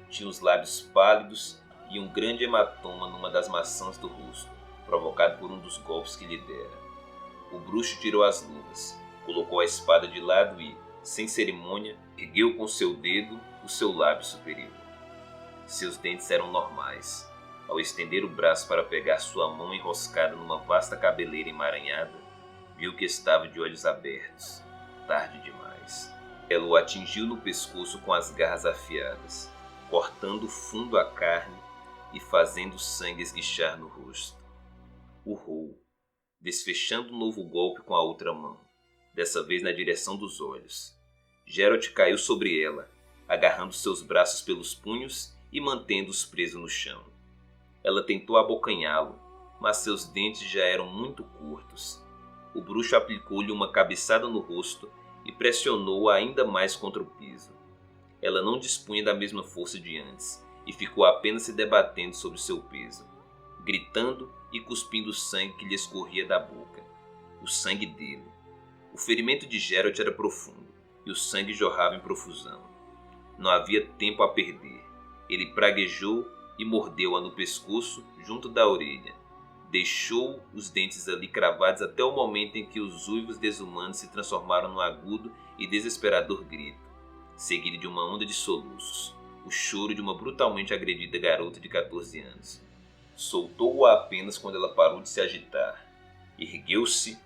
Tinha os lábios pálidos e um grande hematoma numa das maçãs do rosto, provocado por um dos golpes que lhe dera. O bruxo tirou as luvas, colocou a espada de lado e, sem cerimônia, ergueu com seu dedo o seu lábio superior. Seus dentes eram normais. Ao estender o braço para pegar sua mão enroscada numa vasta cabeleira emaranhada, viu que estava de olhos abertos. Tarde demais. Ela o atingiu no pescoço com as garras afiadas, cortando fundo a carne e fazendo o sangue esguichar no rosto. Urrou, desfechando um novo golpe com a outra mão, dessa vez na direção dos olhos. Geralt caiu sobre ela, agarrando seus braços pelos punhos e mantendo-os presos no chão. Ela tentou abocanhá-lo, mas seus dentes já eram muito curtos. O bruxo aplicou-lhe uma cabeçada no rosto e pressionou-a ainda mais contra o piso. Ela não dispunha da mesma força de antes e ficou apenas se debatendo sobre seu peso, gritando e cuspindo o sangue que lhe escorria da boca. O sangue dele. O ferimento de Geralt era profundo e o sangue jorrava em profusão. Não havia tempo a perder. Ele praguejou e mordeu-a no pescoço junto da orelha. Deixou os dentes ali cravados até o momento em que os uivos desumanos se transformaram num agudo e desesperador grito, seguido de uma onda de soluços, o choro de uma brutalmente agredida garota de 14 anos. Soltou-a apenas quando ela parou de se agitar. Ergueu-se,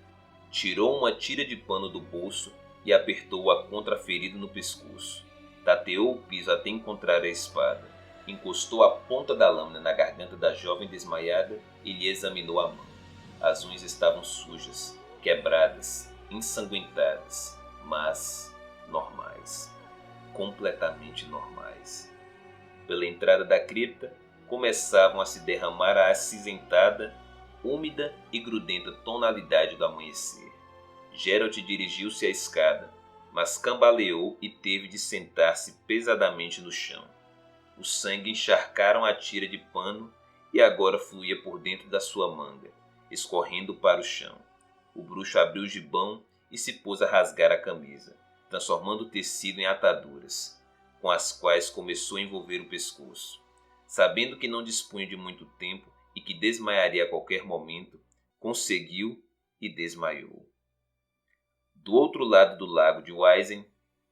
tirou uma tira de pano do bolso e apertou-a contra a ferida no pescoço. Tateou o piso até encontrar a espada. Encostou a ponta da lâmina na garganta da jovem desmaiada e lhe examinou a mão. As unhas estavam sujas, quebradas, ensanguentadas, mas normais. Completamente normais. Pela entrada da cripta, começavam a se derramar a acinzentada, úmida e grudenta tonalidade do amanhecer. Geralt dirigiu-se à escada, mas cambaleou e teve de sentar-se pesadamente no chão. O sangue encharcaram a tira de pano e agora fluía por dentro da sua manga, escorrendo para o chão. O bruxo abriu o gibão e se pôs a rasgar a camisa, transformando o tecido em ataduras, com as quais começou a envolver o pescoço. Sabendo que não dispunha de muito tempo, e que desmaiaria a qualquer momento, conseguiu e desmaiou. Do outro lado do lago de Wyzen,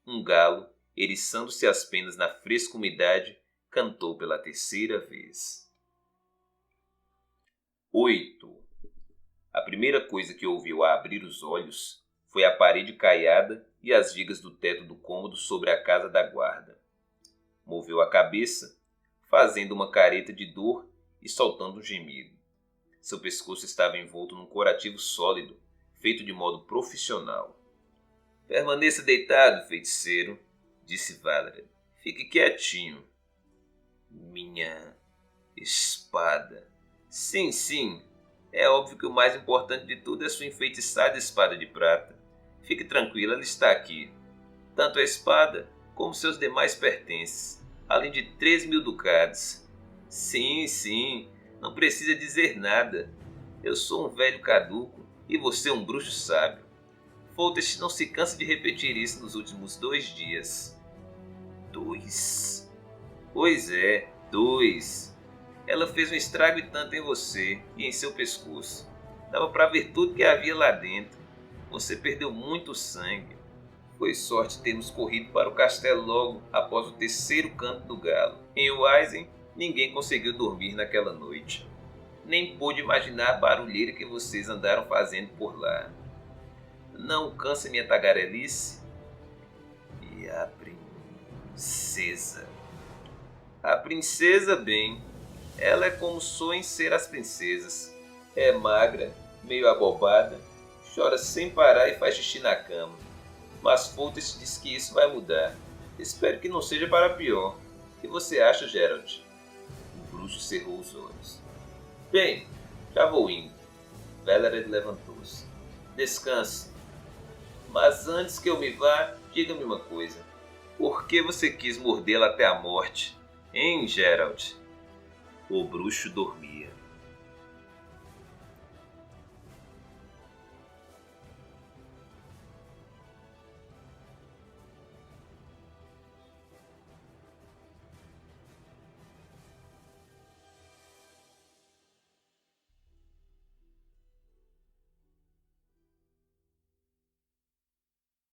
um galo, eriçando-se as penas na fresca umidade, cantou pela terceira vez. 8. A primeira coisa que ouviu a abrir os olhos foi a parede caiada e as vigas do teto do cômodo sobre a casa da guarda. Moveu a cabeça, fazendo uma careta de dor e soltando um gemido. Seu pescoço estava envolto num corativo sólido, feito de modo profissional. Permaneça deitado, feiticeiro, disse Valerie. Fique quietinho. Minha espada. Sim, sim. É óbvio que o mais importante de tudo é sua enfeitiçada espada de prata. Fique tranquila, ela está aqui. Tanto a espada como seus demais pertences, além de 3.000 ducados. Sim, sim, não precisa dizer nada. Eu sou um velho caduco e você um bruxo sábio. Foltest não se cansa de repetir isso nos últimos 2 dias. 2? Pois é, 2. Ela fez um estrago e tanto em você e em seu pescoço. Dava para ver tudo que havia lá dentro. Você perdeu muito sangue. Foi sorte termos corrido para o castelo logo após o terceiro canto do galo. Em Wyzen, ninguém conseguiu dormir naquela noite. Nem pôde imaginar a barulheira que vocês andaram fazendo por lá. Não cansa minha tagarelice? E a princesa? A princesa, bem, ela é como sonha em ser as princesas. É magra, meio abobada, chora sem parar e faz xixi na cama. Mas Foltest diz que isso vai mudar. Espero que não seja para pior. O que você acha, Geralt? O bruxo cerrou os olhos. Bem, já vou indo. Valerie levantou-se. Descanse. Mas antes que eu me vá, diga-me uma coisa. Por que você quis mordê-la até a morte? Hein, Geralt? O bruxo dormia.